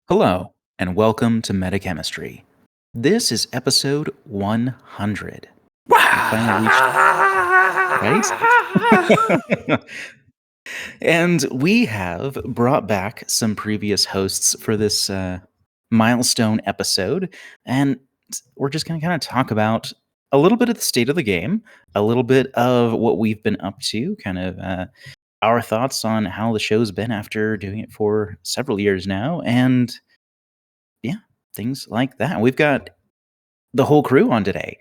Hello, and welcome to MetaChemistry. This is episode 100. We finally reached, right? And we have brought back some previous hosts for this milestone episode. And we're just going to kind of talk about a little bit of the state of the game, a little bit of what we've been up to, kind of our thoughts on how the show's been after doing it for several years now. And yeah, things like that. We've got the whole crew on today.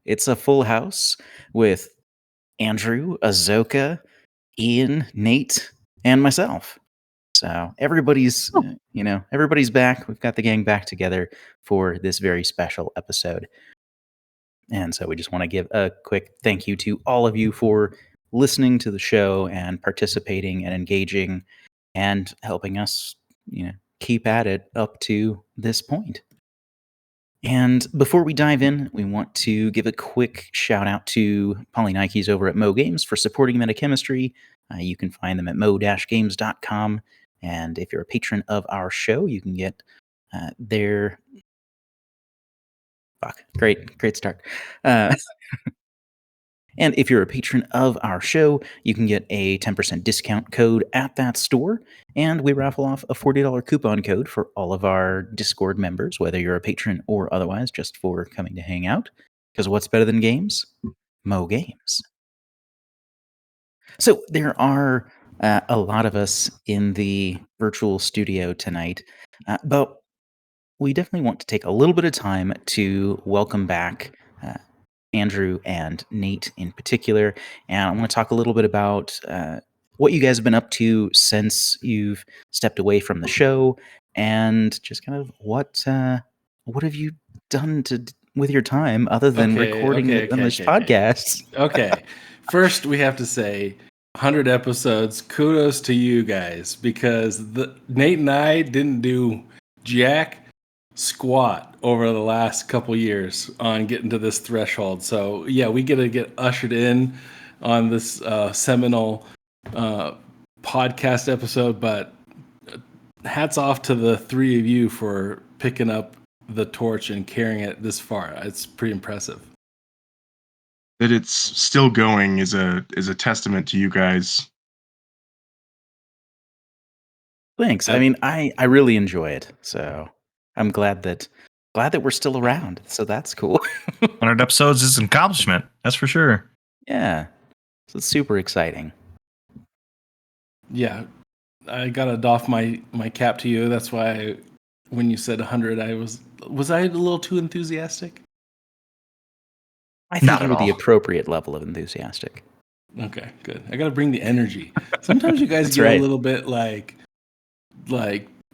It's a full house with Andrew, Azoka, Ian, Nate, and myself. So everybody's back. We've got the gang back together for this very special episode. And so we just want to give a quick thank you to all of you for listening to the show and participating and engaging and helping us, keep at it up to this point. And before we dive in, we want to give a quick shout out to Polynikes over at Mo Games for supporting MetaChemistry. You can find them at mo-games.com. And if you're a patron of our show, you can get their... Great start. And if you're a patron of our show, you can get a 10% discount code at that store. And we raffle off a $40 coupon code for all of our Discord members, whether you're a patron or otherwise, just for coming to hang out. Because what's better than games? Mo Games. So there are a lot of us in the virtual studio tonight, but we definitely want to take a little bit of time to welcome back Andrew and Nate in particular. And I want to talk a little bit about what you guys have been up to since you've stepped away from the show, and just kind of what have you done with your time other than recording on this podcast? Okay. First, we have to say 100 episodes. Kudos to you guys, because Nate and I didn't do jack squat over the last couple years on getting to this threshold. So yeah, we get ushered in on this seminal podcast episode, but hats off to the three of you for picking up the torch and carrying it this far. It's pretty impressive. That it's still going is a testament to you guys. Thanks. I mean, I really enjoy it, so I'm glad that we're still around. So that's cool. 100 episodes is an accomplishment. That's for sure. Yeah. So it's super exciting. Yeah. I got to doff my cap to you. That's why when you said 100, was I a little too enthusiastic? I think you were the appropriate level of enthusiastic. Okay, good. I got to bring the energy. Sometimes you guys get a little bit like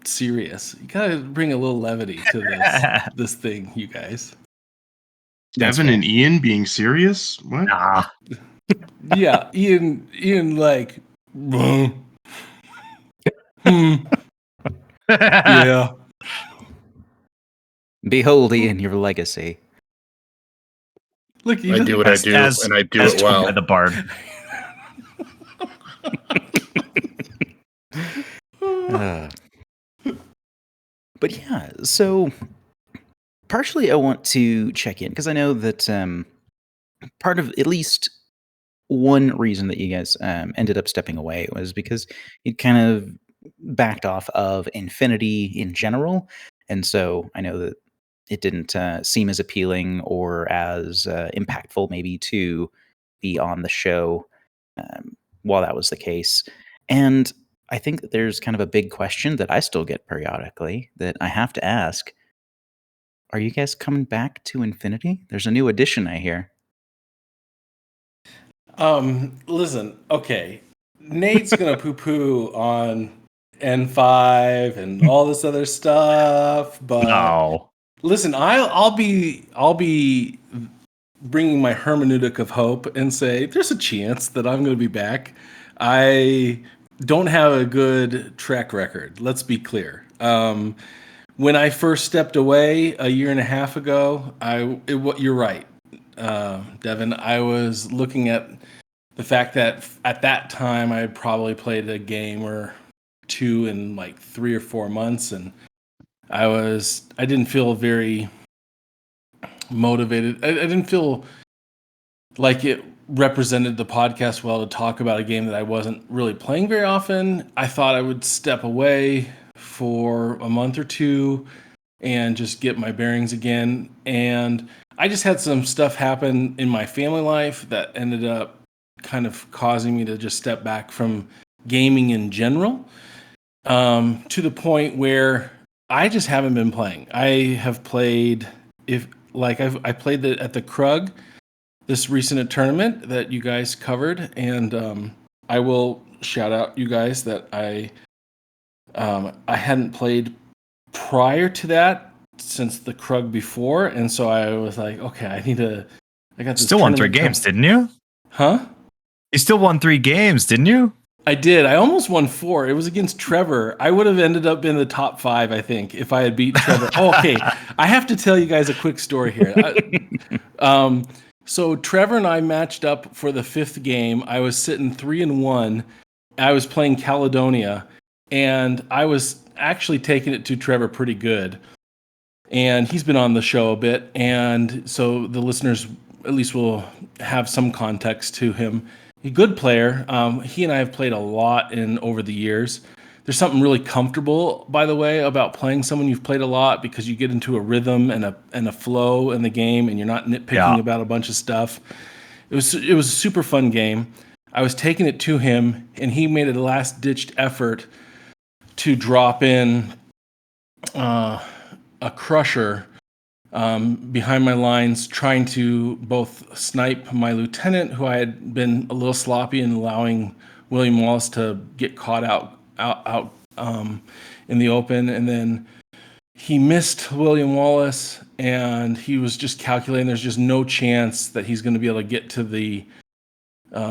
serious. You got to bring a little levity to this thing, you guys. Devin and Ian being serious? What? Nah. Yeah, Ian like yeah. Behold, Ian, your legacy. Look, I do what I do, and I do it well. By the bard. But yeah, so partially I want to check in because I know that part of at least one reason that you guys ended up stepping away was because you kind of backed off of Infinity in general. And so I know that it didn't seem as appealing or as impactful maybe to be on the show while that was the case. And I think that there's kind of a big question that I still get periodically that I have to ask. Are you guys coming back to Infinity? There's a new edition, I hear. Listen, okay. Nate's gonna poo-poo on N5 and all this other stuff, but No. Listen, I'll be bringing my hermeneutic of hope and say there's a chance that I'm going to be back. I don't have a good track record. Let's be clear. When I first stepped away a year and a half ago, you're right, Devin. I was looking at the fact that at that time I had probably played a game or two in like 3 or 4 months, and I didn't feel very motivated. I didn't feel like it represented the podcast well to talk about a game that I wasn't really playing very often. I thought I would step away for a month or two and just get my bearings again. And I just had some stuff happen in my family life that ended up kind of causing me to just step back from gaming in general, to the point where I just haven't been playing. I have played I played at the Krug, this recent tournament that you guys covered, and I will shout out you guys that I hadn't played prior to that since the Krug before, and so I was like, okay, I got this. Still won 3 games, didn't you? Huh? You still won 3 games, didn't you? I did. I almost won 4. It was against Trevor. I would have ended up in the top 5, I think, if I had beat Trevor. Okay, I have to tell you guys a quick story here. So Trevor and I matched up for the 5th game. I was sitting 3-1. I was playing Caledonia, and I was actually taking it to Trevor pretty good. And he's been on the show a bit, and so the listeners at least will have some context to him. A good player. He and I have played a lot over the years. There's something really comfortable, by the way, about playing someone you've played a lot, because you get into a rhythm and a flow in the game, and you're not nitpicking about a bunch of stuff. It was a super fun game. I was taking it to him, and he made a last-ditched effort to drop in a crusher behind my lines, trying to both snipe my lieutenant, who I had been a little sloppy in allowing William Wallace to get caught out in the open, and then he missed William Wallace, and he was just calculating there's just no chance that he's going to be able to get to the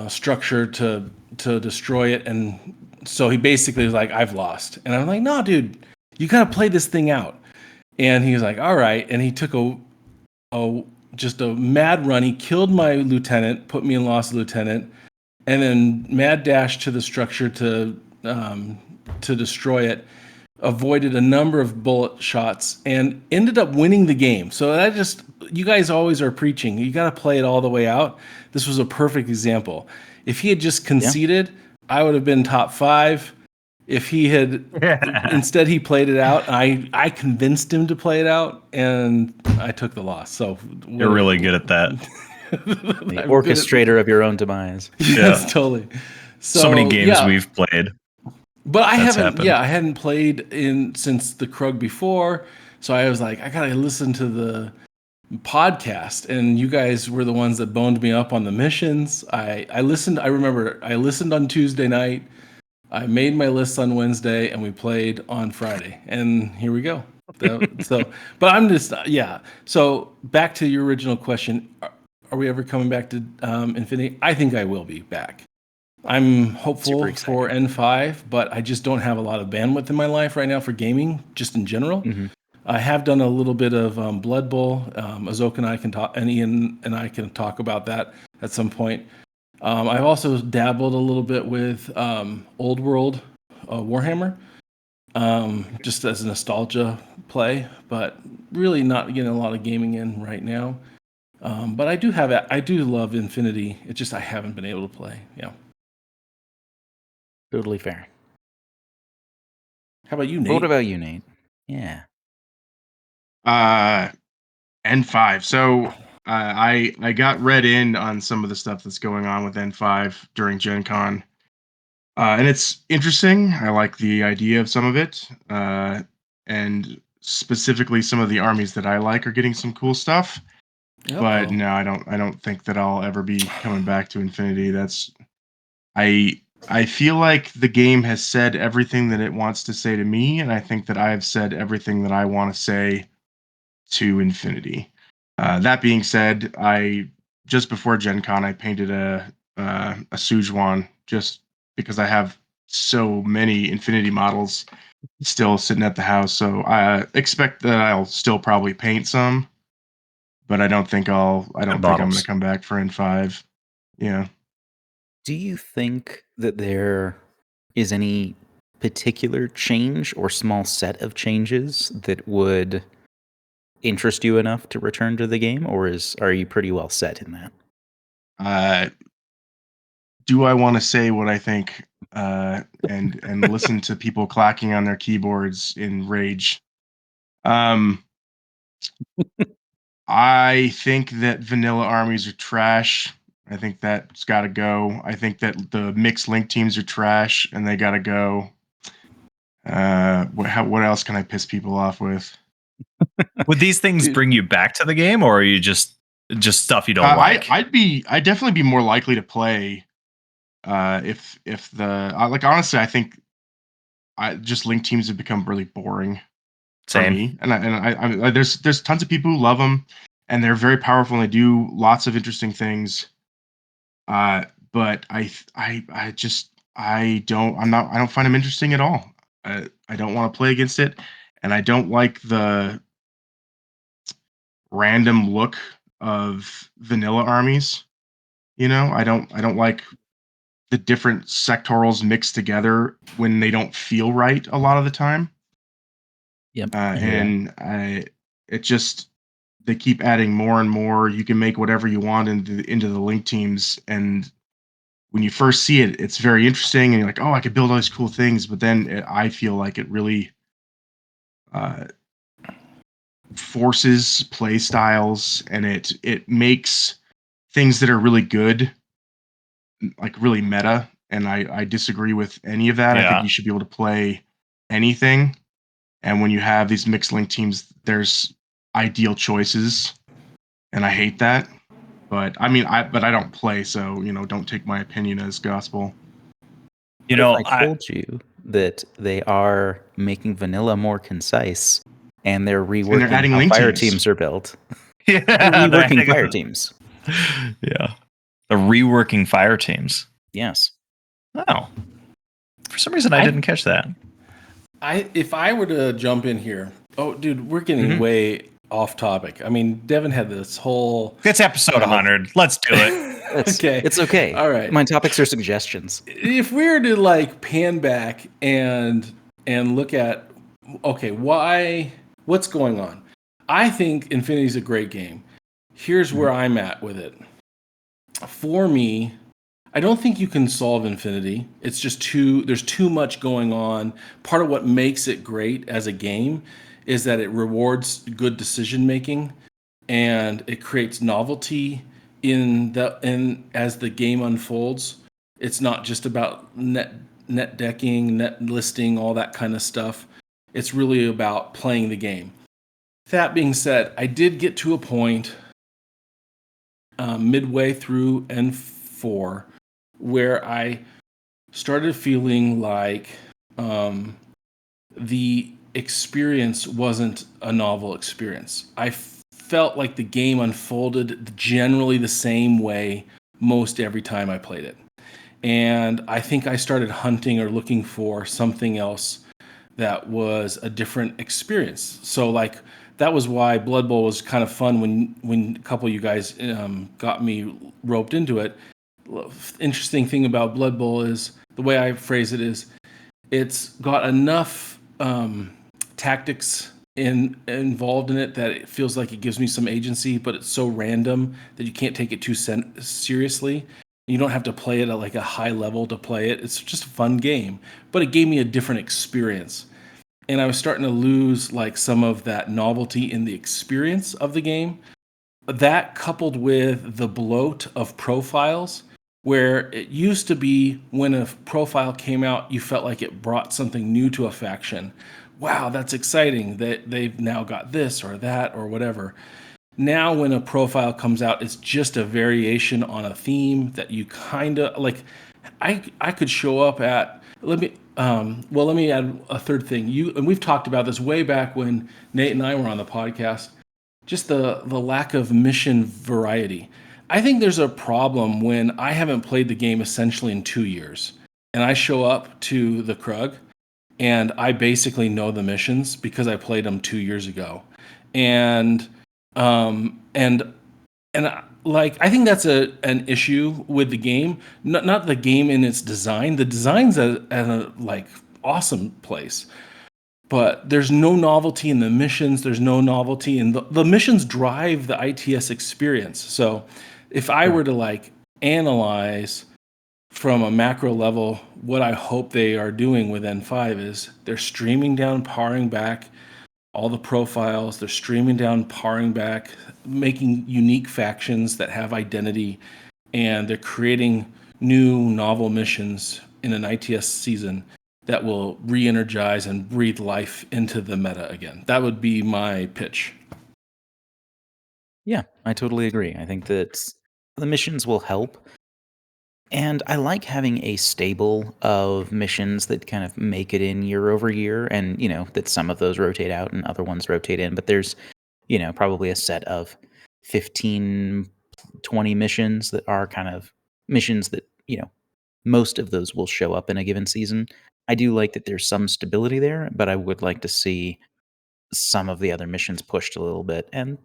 structure to destroy it, and so he basically was like, I've lost. And I'm like, no, dude, you gotta play this thing out. And he was like, all right. And he took just a mad run. He killed my lieutenant, put me in loss lieutenant, and then mad dash to the structure to destroy it. Avoided a number of bullet shots and ended up winning the game. So you guys always are preaching, you got to play it all the way out. This was a perfect example. If he had just conceded, I would have been top 5. If he had instead he played it out, I convinced him to play it out, and I took the loss. So you're really good at that. The orchestrator of your own demise. Yes, totally. So many games we've played. But I hadn't played since the Krug before, so I was like, I gotta listen to the podcast, and you guys were the ones that boned me up on the missions. I listened. I remember I listened on Tuesday night. I made my lists on Wednesday, and we played on Friday, and here we go. But I'm just So back to your original question: Are we ever coming back to Infinity? I think I will be back. I'm hopeful for N5, but I just don't have a lot of bandwidth in my life right now for gaming, just in general. Mm-hmm. I have done a little bit of Blood Bowl. Azoka and I can talk, and Ian and I can talk about that at some point. I've also dabbled a little bit with Old World Warhammer, just as a nostalgia play, but really not getting a lot of gaming in right now. But I do love Infinity. It's just I haven't been able to play. Yeah. Totally fair. How about you, Nate? What about you, Nate? Yeah. N5. So I got read in on some of the stuff that's going on with N5 during Gen Con. And it's interesting. I like the idea of some of it. And specifically some of the armies that I like are getting some cool stuff. Uh-oh. But no, I don't think that I'll ever be coming back to Infinity. I feel like the game has said everything that it wants to say to me, and I think that I have said everything that I want to say to Infinity. That being said, just before Gen Con, I painted a Sujuan just because I have so many Infinity models still sitting at the house. So I expect that I'll still probably paint some, but I don't think I'm going to come back for N5. Yeah. Do you think that there is any particular change or small set of changes that would interest you enough to return to the game, or are you pretty well set in that? Do I want to say what I think and listen to people clacking on their keyboards in rage? I think that vanilla armies are trash. I think that's got to go. I think that the mixed link teams are trash and they got to go. What else can I piss people off with? Would these things bring you back to the game, or are you just stuff you don't like? I'd definitely be more likely to play if the like honestly, I think just link teams have become really boring for me. And I there's tons of people who love them, and they're very powerful and they do lots of interesting things. But I don't find them interesting at all. I don't want to play against it, and I don't like the random look of vanilla armies. I don't like the different sectorals mixed together when they don't feel right a lot of the time. Yep. And they keep adding more and more. You can make whatever you want into the link teams, and when you first see it, it's very interesting, and you're like, oh, I could build all these cool things. But then I feel like it really forces play styles, and it makes things that are really good, like really meta. And I disagree with any of that. I think you should be able to play anything. And when you have these mixed link teams, there's ideal choices, and I hate that. But I mean, I don't play, so don't take my opinion as gospel. I told you that they are making vanilla more concise, and they're reworking adding how link fire teams. teams are built. Yeah, they're reworking fire teams. Yeah, they're reworking fire teams. Yes. Oh, for some reason I didn't catch that. If I were to jump in here, dude, we're getting way off topic. I mean, Devin had this whole. It's episode 100. Let's do it. Okay, it's okay. All right, my topics are suggestions. If we were to pan back and look at, what's going on? I think Infinity's a great game. Here's where I'm at with it. For me, I don't think you can solve Infinity. It's just there's too much going on. Part of what makes it great as a game is that it rewards good decision making, and it creates novelty as the game unfolds. It's not just about net decking, net listing, all that kind of stuff. It's really about playing the game. That being said, I did get to a point midway through N4 where I started feeling like the experience wasn't a novel experience. I felt like the game unfolded generally the same way most every time I played it. And I think I started hunting or looking for something else that was a different experience. So that was why Blood Bowl was kind of fun when a couple of you guys got me roped into it. Interesting thing about Blood Bowl is, the way I phrase it is, it's got enough tactics involved in it that it feels like it gives me some agency, but it's so random that you can't take it too seriously. You don't have to play it at a high level to play it. It's just a fun game, but it gave me a different experience. And I was starting to lose some of that novelty in the experience of the game. That, coupled with the bloat of profiles, where it used to be when a profile came out, you felt like it brought something new to a faction. Wow, that's exciting that they've now got this or that or whatever. Now when a profile comes out, it's just a variation on a theme that you kind of I could show up at. Let me add a third thing. And we've talked about this way back when Nate and I were on the podcast. Just the lack of mission variety. I think there's a problem when I haven't played the game essentially in 2 years, and I show up to the Krug, and I basically know the missions because I played them 2 years ago, and I think that's an issue with the game. Not the game in its design. The design's awesome place. But there's no novelty in the missions. There's no novelty in the missions drive the ITS experience. So if I were to like analyze from a macro level, what I hope they are doing with N5 is they're streaming down, powering back all the profiles. They're streaming down, powering back, making unique factions that have identity, and they're creating new novel missions in an ITS season that will re-energize and breathe life into the meta again. That would be my pitch. Yeah, I totally agree. I think that the missions will help. And I like having a stable of missions that kind of make it in year over year, and, that some of those rotate out and other ones rotate in. But there's, probably a set of 15, 20 missions that are kind of missions that, most of those will show up in a given season. I do like that there's some stability there, but I would like to see some of the other missions pushed a little bit. And,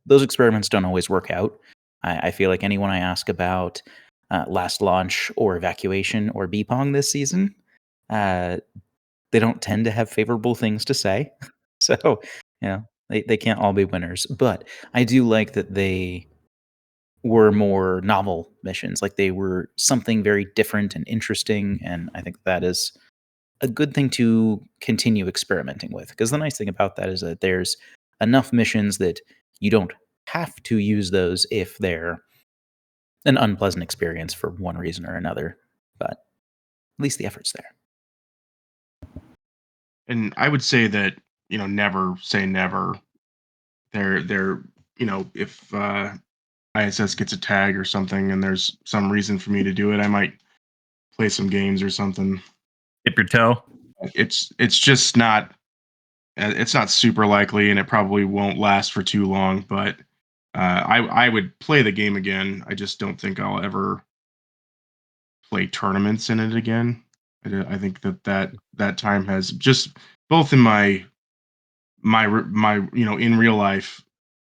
those experiments don't always work out. I feel like anyone I ask about last launch or evacuation or BPONG this season, they don't tend to have favorable things to say. So, they can't all be winners. But I do like that they were more novel missions. Like they were something very different and interesting. And I think that is a good thing to continue experimenting with. Because the nice thing about that is that there's enough missions that you don't have to use those if they're an unpleasant experience for one reason or another. But at least the effort's there. And I would say that, never say never. They're if ISS gets a tag or something and there's some reason for me to do it, I might play some games or something. Dip your toe. It's just not super likely, and it probably won't last for too long, but I would play the game again. I just don't think I'll ever play tournaments in it again. I think that time has just both in my in real life,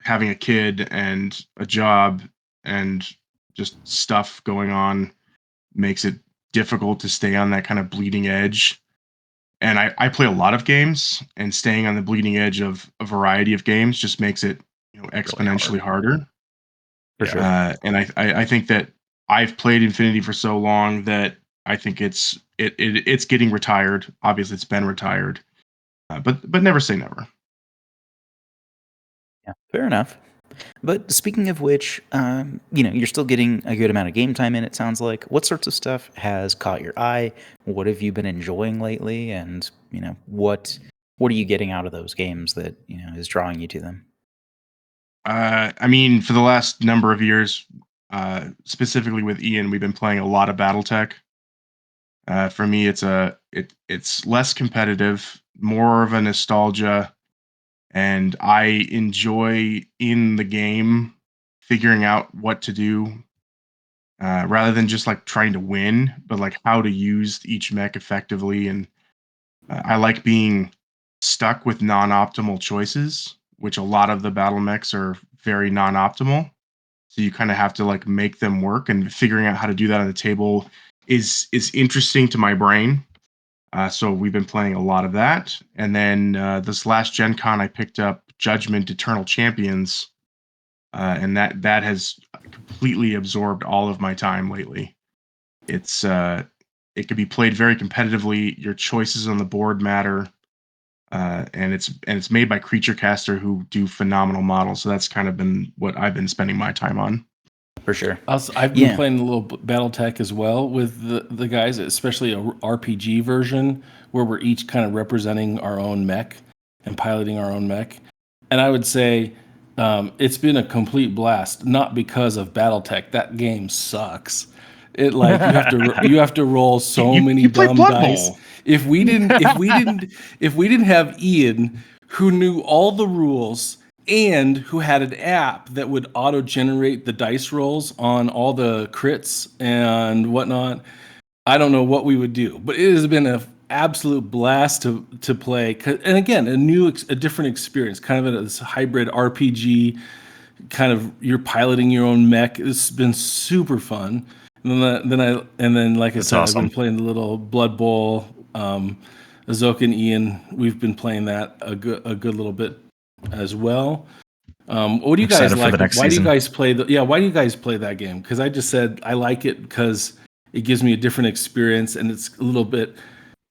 having a kid and a job and just stuff going on makes it difficult to stay on that kind of bleeding edge. And I play a lot of games, and staying on the bleeding edge of a variety of games just makes it exponentially harder. For sure. And I think that I've played Infinity for so long that I think it's getting retired. Obviously, it's been retired, but never say never. Yeah, fair enough. But speaking of which, you're still getting a good amount of game time in, it sounds like. What sorts of stuff has caught your eye? What have you been enjoying lately? And, what are you getting out of those games that, is drawing you to them? I mean, for the last number of years, specifically with Ian, we've been playing a lot of BattleTech. For me, it's less competitive, more of a nostalgia, and I enjoy in the game figuring out what to do, rather than just like trying to win, but like how to use each mech effectively. And I like being stuck with non-optimal choices, which a lot of the battle mechs are very non-optimal. So you kind of have to like make them work, and figuring out how to do that on the table is interesting to my brain. So we've been playing a lot of that. And then this last Gen Con, I picked up Judgment Eternal Champions, and that has completely absorbed all of my time lately. It's it can be played very competitively. Your choices on the board matter, and it's made by Creature Caster, who do phenomenal models. So that's kind of been what I've been spending my time on. For sure. I've been playing a little BattleTech as well with the guys, especially a RPG version where we're each kind of representing our own mech and piloting our own mech. And I would say it's been a complete blast, not because of BattleTech. That game sucks. It like you have to roll so many dumb dice. If we didn't have Ian, who knew all the rules and who had an app that would auto-generate the dice rolls on all the crits and whatnot, I don't know what we would do. But it has been an absolute blast to play. And again, a different experience, kind of this hybrid RPG, kind of you're piloting your own mech. It's been super fun. And then like I said, awesome. I've been playing the little Blood Bowl Azoka and Ian, we've been playing that a good little bit as well. What do you guys like? Why do you guys play why do you guys play that game? Because I just said I like it because it gives me a different experience and it's a little bit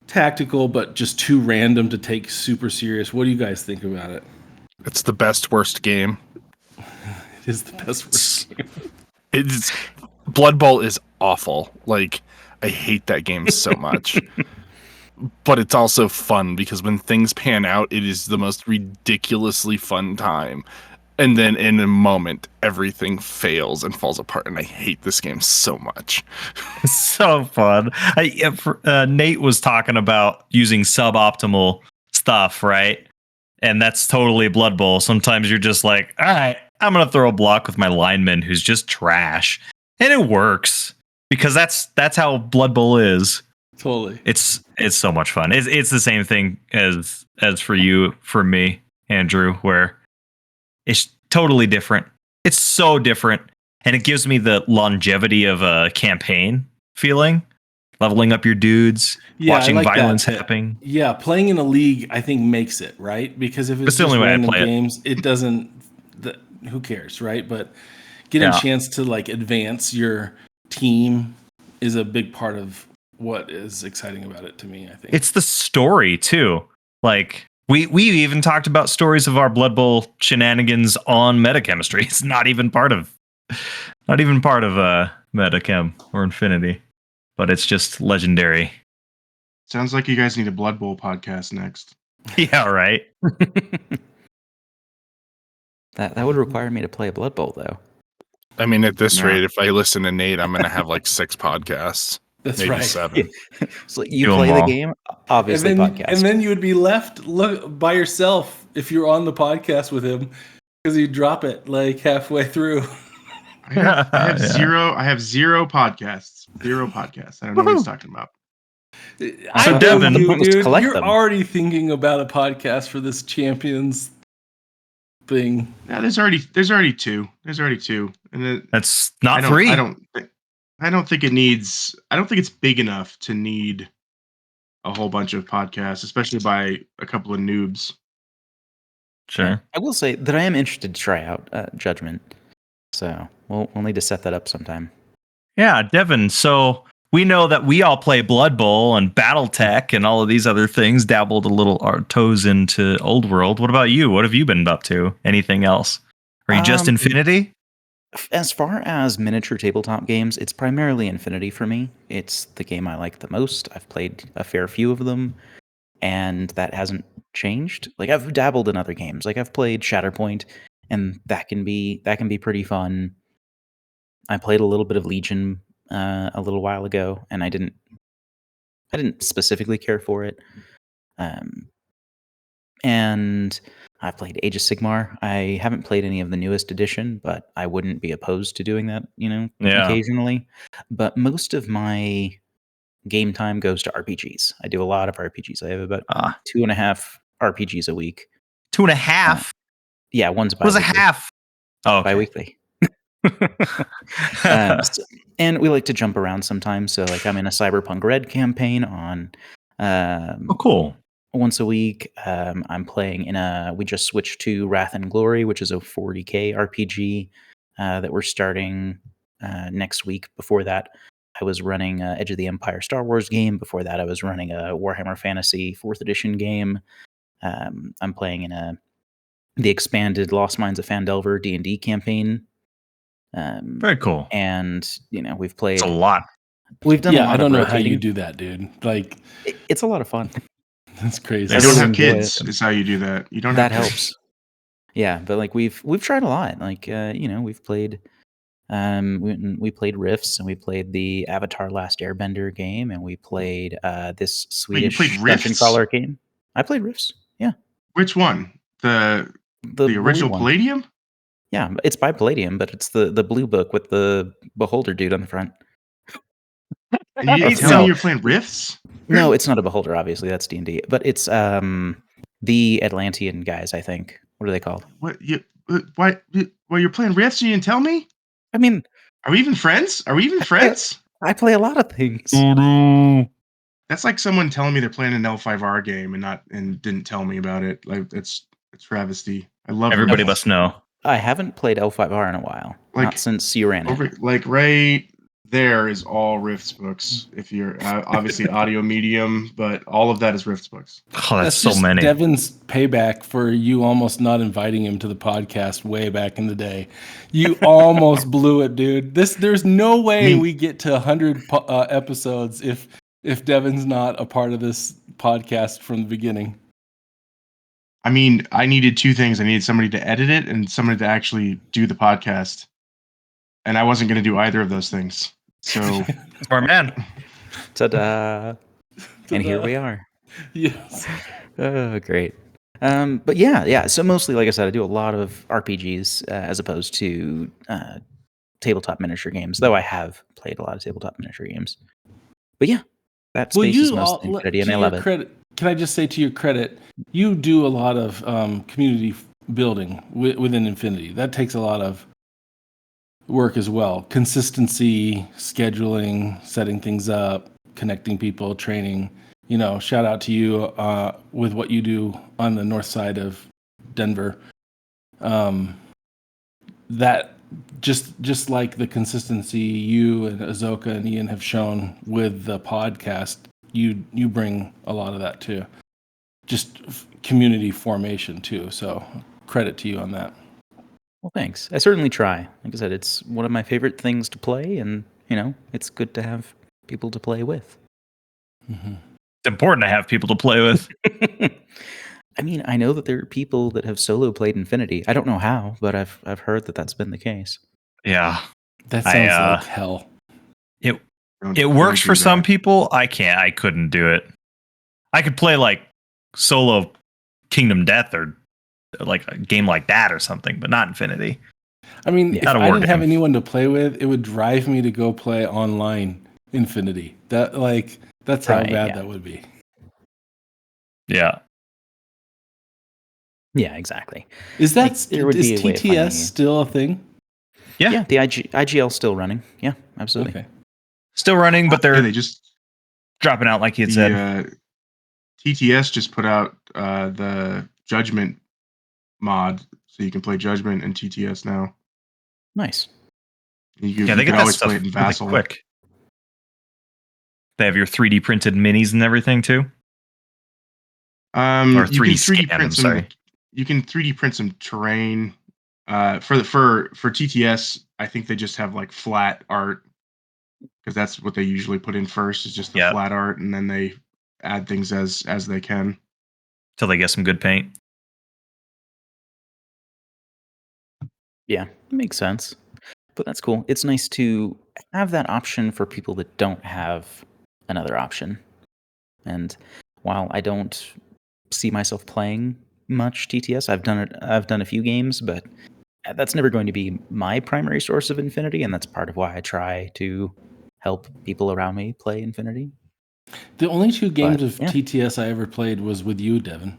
tactical, but just too random to take super serious. What do you guys think about it? It's the best worst game. It is the best worst game. It's Blood Bowl is awful. Like, I hate that game so much. But it's also fun because when things pan out, it is the most ridiculously fun time. And then in a moment, everything fails and falls apart. And I hate this game so much. It's so fun. Nate was talking about using suboptimal stuff, right? And that's totally Blood Bowl. Sometimes you're just like, all right, I'm going to throw a block with my lineman who's just trash. And it works because that's how Blood Bowl is. Totally. It's so much fun. It's the same thing as for me, Andrew, where it's totally different. It's so different. And it gives me the longevity of a campaign feeling. Leveling up your dudes, watching violence happening. Yeah, playing in a league, I think, makes it, right? Because if it's the only way random I play games, it doesn't... who cares, right? But getting a chance to like advance your team is a big part of what is exciting about it to me, I think. It's the story, too. Like, we even talked about stories of our Blood Bowl shenanigans on MetaChemistry. It's not even part of Metachem or Infinity. But it's just legendary. Sounds like you guys need a Blood Bowl podcast next. Yeah, right. That would require me to play a Blood Bowl, though. I mean, at this rate, if I listen to Nate, I'm going to have like 6 podcasts. That's maybe right. 7. So you play the game, obviously podcast. And then you would be left by yourself if you're on the podcast with him because you drop it like halfway through. I have zero podcasts. 0 podcasts. I don't know what he's talking about. So Devin, dude, you're already thinking about a podcast for this Champions thing. Yeah, there's already 2. And that's not free. I don't think it's big enough to need a whole bunch of podcasts, especially by a couple of noobs. Sure. I will say that I am interested to try out Judgment. So we'll need to set that up sometime. Yeah, Devin. So we know that we all play Blood Bowl and BattleTech and all of these other things, dabbled a little our toes into Old World. What about you? What have you been up to? Anything else? Are you just Infinity? As far as miniature tabletop games, it's primarily Infinity for me. It's the game I like the most. I've played a fair few of them, and that hasn't changed. Like, I've dabbled in other games. Like, I've played Shatterpoint, and that can be pretty fun. I played a little bit of Legion a little while ago, and I didn't specifically care for it. And I've played Age of Sigmar. I haven't played any of the newest edition, but I wouldn't be opposed to doing that, occasionally. But most of my game time goes to RPGs. I do a lot of RPGs. I have about 2.5 RPGs a week. 2.5? Yeah, one's bi-weekly. What's a half? Oh, okay. Bi-weekly. And we like to jump around sometimes. So, like, I'm in a Cyberpunk Red campaign on... cool. Once a week. I'm playing we just switched to Wrath and Glory, which is a 40k RPG that we're starting next week. Before that, I was running Edge of the Empire Star Wars game. Before that, I was running a Warhammer Fantasy 4th edition game. I'm playing in the expanded Lost Mines of Phandelver D&D campaign. Very cool. And, we've played... It's a lot. We've done a lot I don't of know how rotating. you do that, dude. Like, it's a lot of fun. That's crazy. You don't have kids. Is how you do that. You don't. That have helps. Yeah, but like we've tried a lot. Like we've played. We played Rifts, and we played the Avatar: Last Airbender game, and we played this Swedish dungeon crawler game. I played Rifts. Yeah. Which one? The original Palladium? Yeah, it's by Palladium, but it's the blue book with the beholder dude on the front. And you tell me you're playing Rifts? No, it's not a beholder, obviously. That's D&D. But it's the Atlantean guys, I think. What are they called? Why you're playing Rifts and you didn't tell me? I mean... Are we even friends? I play a lot of things. That's like someone telling me they're playing an L5R game and didn't tell me about it. Like it's travesty. I love Everybody Rift. must know. I haven't played L5R in a while. Like, not since you ran it. Like right there is all Rift's books. If you're obviously audio medium, but all of that is Rift's books. Oh, that's so just many. Devin's payback for you almost not inviting him to the podcast way back in the day. You almost blew it, dude. There's no way we get to 100 episodes if Devin's not a part of this podcast from the beginning. I mean, I needed two things. I needed somebody to edit it and somebody to actually do the podcast. And I wasn't going to do either of those things. So Smart man. Ta-da. And here we are. Yes. Oh, great. But yeah. So mostly, like I said, I do a lot of RPGs as opposed to tabletop miniature games, though I have played a lot of tabletop miniature games. But yeah, that space is mostly Infinity, and I love it. Can I just say, to your credit, you do a lot of community building within Infinity. That takes a lot of work as well. Consistency, scheduling, setting things up, connecting people, training. Shout out to you with what you do on the north side of Denver. That just like the consistency you and Azoka and Ian have shown with the podcast, you bring a lot of that too. Just community formation too. So credit to you on that. Well, thanks. I certainly try. Like I said, it's one of my favorite things to play, and it's good to have people to play with. Mm-hmm. It's important to have people to play with. I mean, I know that there are people that have solo played Infinity. I don't know how, but I've heard that that's been the case. Yeah, that sounds like hell. It works for some people. I couldn't do it. I could play like solo Kingdom Death or like a game like that or something, but not Infinity. I mean, if I didn't have anyone to play with, it would drive me to go play online Infinity. That's how bad that would be. Yeah. Yeah, exactly. Is TTS still a thing? Yeah, the IGL's still running. Yeah, absolutely. Okay. Still running, but they just dropping out like you had said. TTS just put out the Judgment mod, so you can play Judgment and TTS now. Nice. They can always play it in Vassal. Really quick. They have your 3D printed minis and everything too. Or 3D print them. You can 3D print some terrain. For TTS, I think they just have like flat art, because that's what they usually put in first, is just the flat art, and then they add things as they can till they get some good paint. Yeah, makes sense. But that's cool. It's nice to have that option for people that don't have another option. And while I don't see myself playing much TTS, I've done a few games, but that's never going to be my primary source of Infinity, and that's part of why I try to help people around me play Infinity. The only two games of TTS I ever played was with you, Devin.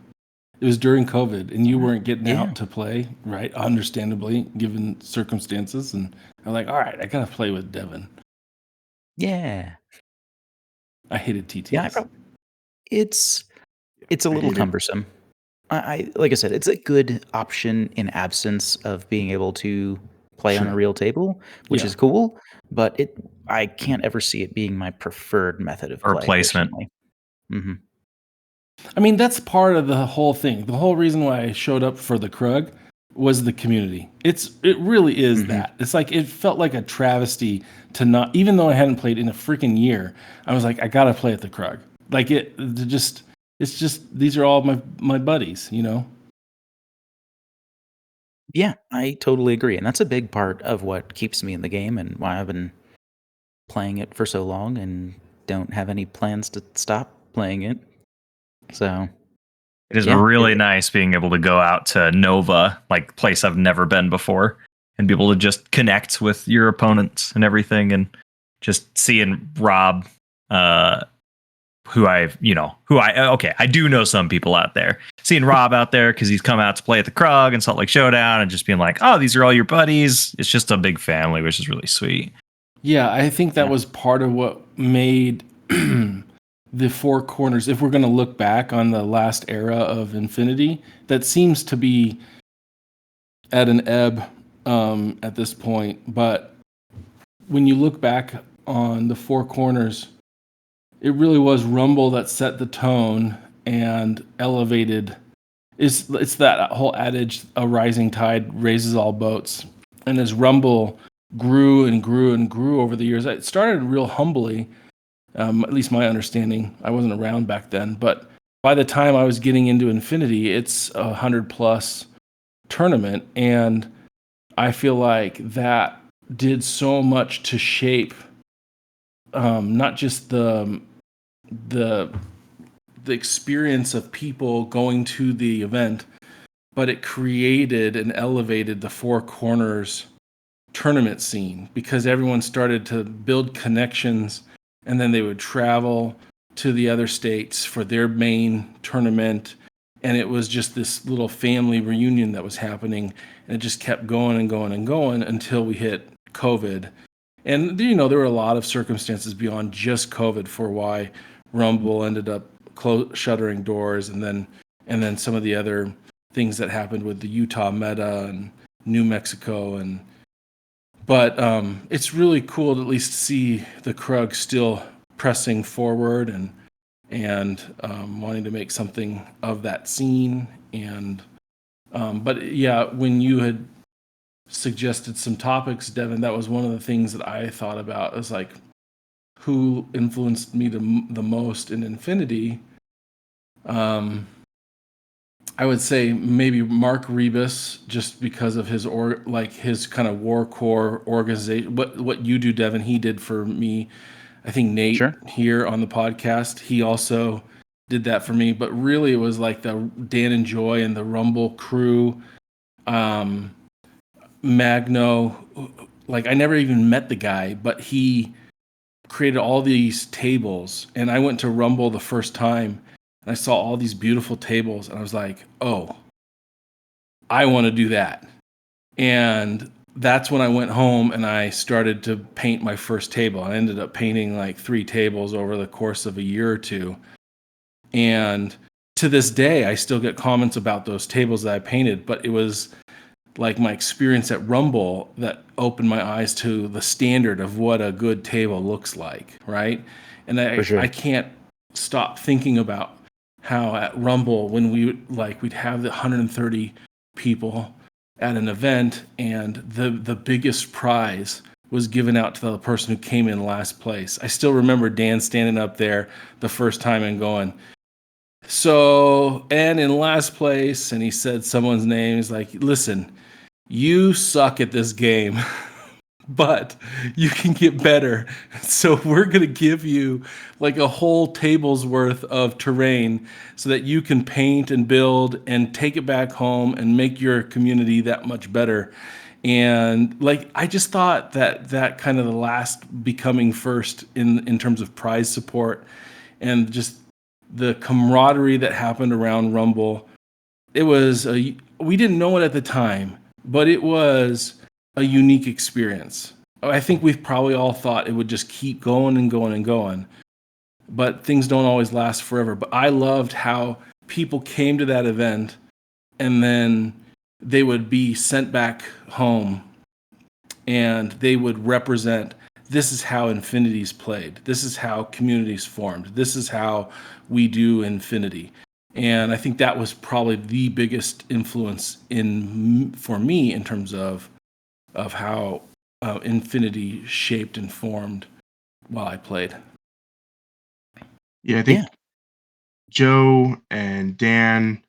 It was during COVID, and you weren't getting out to play, right? Understandably, given circumstances. And I'm like, all right, I gotta play with Devin. Yeah. I hated TTS. Yeah, it's a little cumbersome. I like I said, it's a good option in absence of being able to play on a real table, which is cool. But I can't ever see it being my preferred method of play. Replacement. Mm-hmm. I mean, that's part of the whole thing. The whole reason why I showed up for the Krug was the community. It really is that. It's like, it felt like a travesty to not, even though I hadn't played in a freaking year, I was like, I gotta play at the Krug. Like it's just these are all my buddies, Yeah, I totally agree. And that's a big part of what keeps me in the game and why I've been playing it for so long and don't have any plans to stop playing it. So it is really nice being able to go out to Nova, like place I've never been before, and be able to just connect with your opponents and everything, and just seeing Rob, I do know some people out there. Seeing Rob out there because he's come out to play at the Krug and Salt Lake Showdown, and just being like, oh, these are all your buddies. It's just a big family, which is really sweet. Yeah, I think that was part of what made the four corners, if we're going to look back on the last era of Infinity, that seems to be at an ebb at this point. But when you look back on the four corners, it really was Rumble that set the tone and elevated. It's that whole adage, a rising tide raises all boats. And as Rumble grew and grew and grew over the years, it started real humbly, at least my understanding. I wasn't around back then, but by the time I was getting into Infinity, it's 100+ tournament, and I feel like that did so much to shape not just the experience of people going to the event, but it created and elevated the Four Corners tournament scene, because everyone started to build connections, and then they would travel to the other states for their main tournament, and it was just this little family reunion that was happening, and it just kept going and going and going until we hit COVID. And there were a lot of circumstances beyond just COVID for why Rumble ended up shuttering doors, and then some of the other things that happened with the Utah meta and New Mexico. But it's really cool to at least see the Krug still pressing forward and wanting to make something of that scene. And but yeah, when you had suggested some topics, Devin, that was one of the things that I thought about. It was like, who influenced me the most in Infinity? I would say maybe Mark Rebus, just because of his his kind of war core organization. What you do, Devin, he did for me. I think Nate here on the podcast, he also did that for me. But really, it was like the Dan and Joy and the Rumble crew, Magno. Like, I never even met the guy, but he created all these tables, and I went to Rumble the first time. And I saw all these beautiful tables, and I was like, oh, I want to do that. And that's when I went home and I started to paint my first table. I ended up painting like 3 tables over the course of a year or two. And to this day, I still get comments about those tables that I painted, but it was like my experience at Rumble that opened my eyes to the standard of what a good table looks like, right? And I can't stop thinking about how at Rumble, when we'd have the 130 people at an event, and the biggest prize was given out to the person who came in last place. I still remember Dan standing up there the first time and going, so, and in last place, and he said someone's name. He's like, listen, you suck at this game, but you can get better. So we're going to give you like a whole table's worth of terrain so that you can paint and build and take it back home and make your community that much better. And like, I just thought that kind of the last becoming first in terms of prize support and just the camaraderie that happened around Rumble. It was we didn't know it at the time, but it was a unique experience. I think we've probably all thought it would just keep going and going and going, but things don't always last forever. But I loved how people came to that event and then they would be sent back home and they would represent, this is how Infinity's played. This is how communities formed. This is how we do Infinity. And I think that was probably the biggest influence for me in terms of how Infinity shaped and formed while I played. Yeah, I think Joe and Dan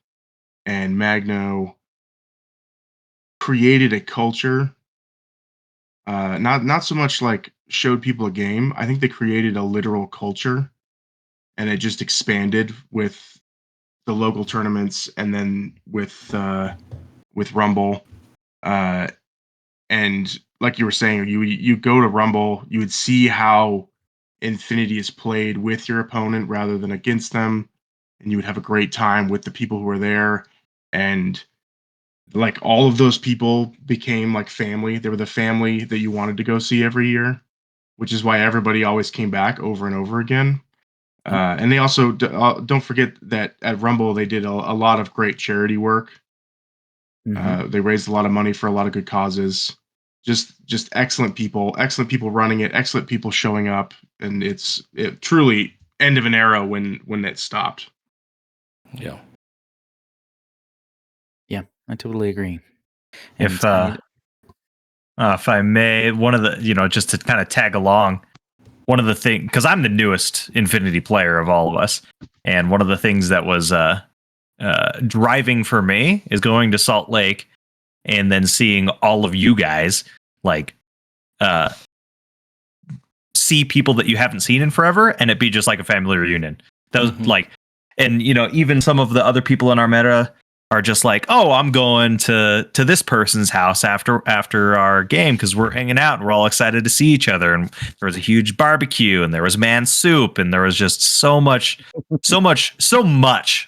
and Magno created a culture. Not so much like showed people a game. I think they created a literal culture, and it just expanded with the local tournaments, and then with Rumble. And like you were saying, you go to Rumble, you would see how Infinity is played with your opponent rather than against them, and you would have a great time with the people who are there. And like all of those people became like family. They were the family that you wanted to go see every year, which is why everybody always came back over and over again. And they also don't forget that at Rumble they did a lot of great charity work. They raised a lot of money for a lot of good causes. Just excellent people running it, excellent people showing up, and it truly end of an era when it stopped. Yeah. Yeah, I totally agree. And If I may, one of the, just to kind of tag along, one of the things, because I'm the newest Infinity player of all of us, and one of the things that was driving for me is going to Salt Lake and then seeing all of you guys like see people that you haven't seen in forever, and it be just like a family reunion. That was like, and even some of the other people in our meta are just like, oh, I'm going to this person's house after our game because we're hanging out and we're all excited to see each other. And there was a huge barbecue and there was man soup and there was just so much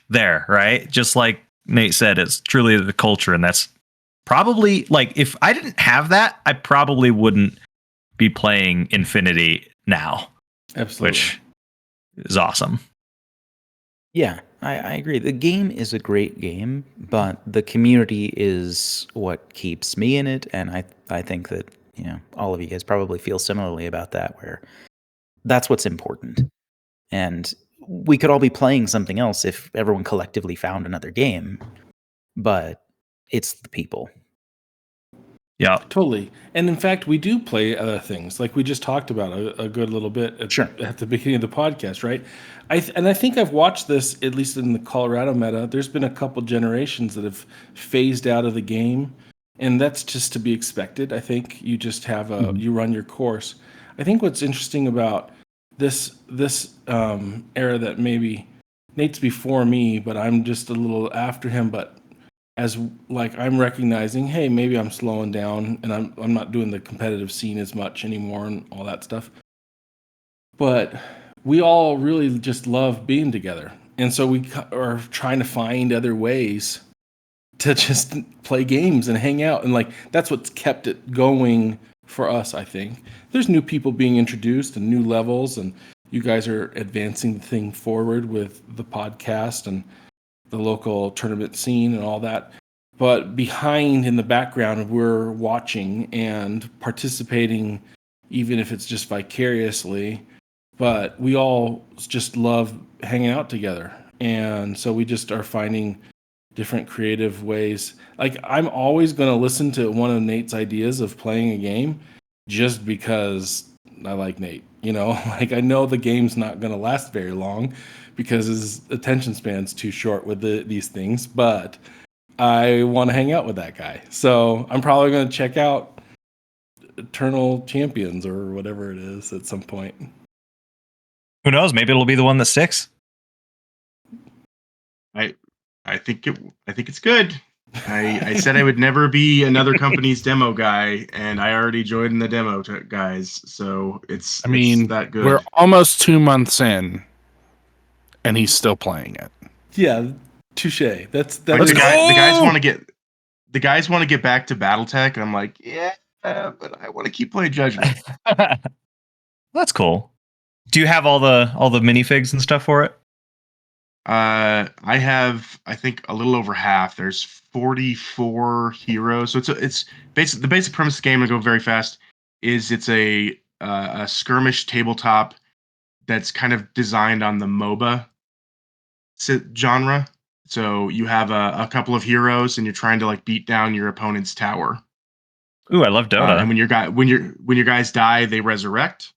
there, right? Just like Nate said, it's truly the culture, and that's probably like, if I didn't have that, I probably wouldn't be playing Infinity now. Absolutely. Which is awesome. Yeah, I agree. The game is a great game, but the community is what keeps me in it, and I think that all of you guys probably feel similarly about that, where that's what's important. And we could all be playing something else if everyone collectively found another game, but it's the people. Yeah, totally. And in fact, we do play other things, like we just talked about a good little bit at the beginning of the podcast, right? I think I've watched this, at least in the Colorado meta. There's been a couple generations that have phased out of the game, and that's just to be expected. I think you just have you run your course. I think what's interesting about this era, that maybe Nate's before me, but I'm just a little after him, but as like I'm recognizing, hey, maybe I'm slowing down and I'm not doing the competitive scene as much anymore and all that stuff. But we all really just love being together. And so we are trying to find other ways to just play games and hang out. And like, that's what's kept it going for us, I think. There's new people being introduced and new levels, and you guys are advancing the thing forward with the podcast and the local tournament scene and all that. But behind, in the background, we're watching and participating, even if it's just vicariously. But we all just love hanging out together. And so we just are finding different creative ways. Like, I'm always going to listen to one of Nate's ideas of playing a game just because I like Nate. Like, I know the game's not going to last very long because his attention span's too short with these things, but I want to hang out with that guy. So I'm probably going to check out Eternal Champions or whatever it is at some point. Who knows? Maybe it'll be the one that sticks. I think it's good. I said I would never be another company's demo guy, and I already joined the demo guys. So it's that good. We're almost 2 months in, and he's still playing it. Yeah, touche. That's like the guys want to get back to BattleTech, and I'm like, yeah, but I want to keep playing Judgment. That's cool. Do you have all the minifigs and stuff for it? I have, I think, a little over half. There's 44 heroes, so it's basically the basic premise of the game. To go very fast, is it's a skirmish tabletop that's kind of designed on the MOBA genre. So you have a couple of heroes, and you're trying to like beat down your opponent's tower. Ooh, I love Dota. And when your guys die, they resurrect.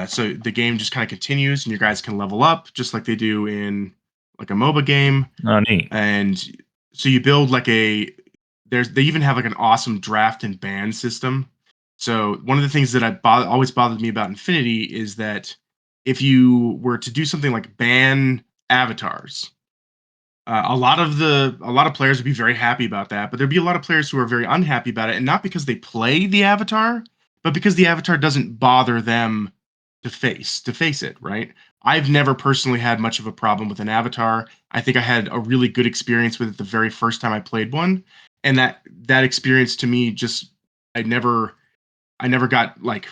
So the game just kind of continues, and your guys can level up just like they do in like a MOBA game. Oh, neat. And so you build like they even have like an awesome draft and ban system. So one of the things that always bothered me about Infinity is that if you were to do something like ban avatars, a lot of players would be very happy about that, but there'd be a lot of players who are very unhappy about it, and not because they play the avatar, but because the avatar doesn't bother them to face it, right? I've never personally had much of a problem with an avatar. I think I had a really good experience with it the very first time I played one, and that experience to me just I never got like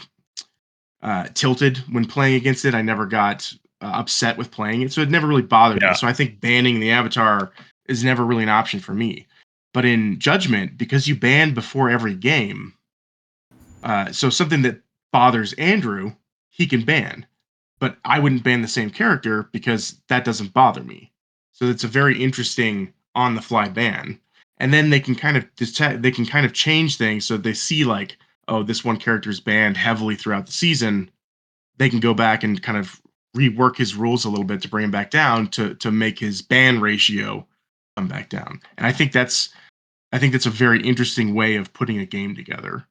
tilted when playing against it. I never got upset with playing it, so it never really bothered Yeah. me. So I think banning the avatar is never really an option for me. But in Judgment, because you ban before every game, so something that bothers Andrew, he can ban, but I wouldn't ban the same character because that doesn't bother me. So it's a very interesting on-the-fly ban. And then they can kind of change things so they see like, oh, this one character is banned heavily throughout the season. They can go back and kind of rework his rules a little bit to bring him back down to make his ban ratio come back down. And I think that's a very interesting way of putting a game together.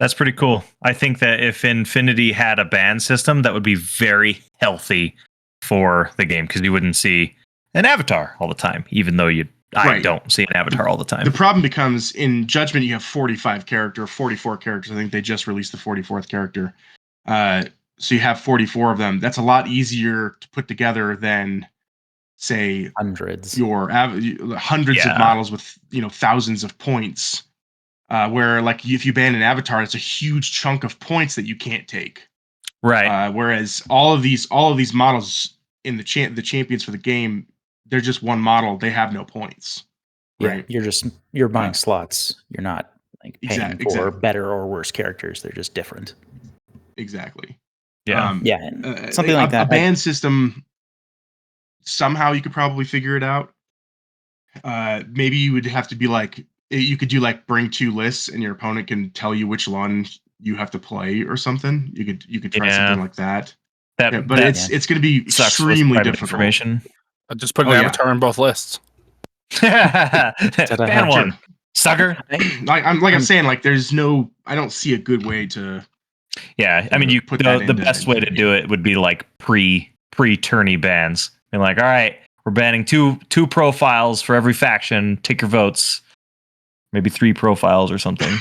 That's pretty cool. I think that if Infinity had a ban system, that would be very healthy for the game because you wouldn't see an avatar all the time, even though I Right. don't see an avatar all the time. The problem becomes in Judgment, you have 44 characters. I think they just released the 44th character. So you have 44 of them. That's a lot easier to put together than, say, Hundreds. your hundreds of models with thousands of points. Where like if you ban an avatar, it's a huge chunk of points that you can't take. Right. Whereas all of these models in the champions for the game, they're just one model. They have no points. Yeah, Right. you're buying slots. You're not like paying for exactly. better or worse characters. They're just different. Exactly. Yeah. Something like that. A ban system, somehow you could probably figure it out. Maybe you would have to be like, you could do like bring two lists and your opponent can tell you which one you have to play or something. You could try something like that. But it's going to be extremely difficult. Information. I just put an avatar on both lists. Ban one, sucker. I'm saying, like, I don't see a good way to. Yeah, I mean, you put the best way to do it would be like pre-tourney bans. And like, all right, we're banning two profiles for every faction. Take your votes. Maybe 3 profiles or something.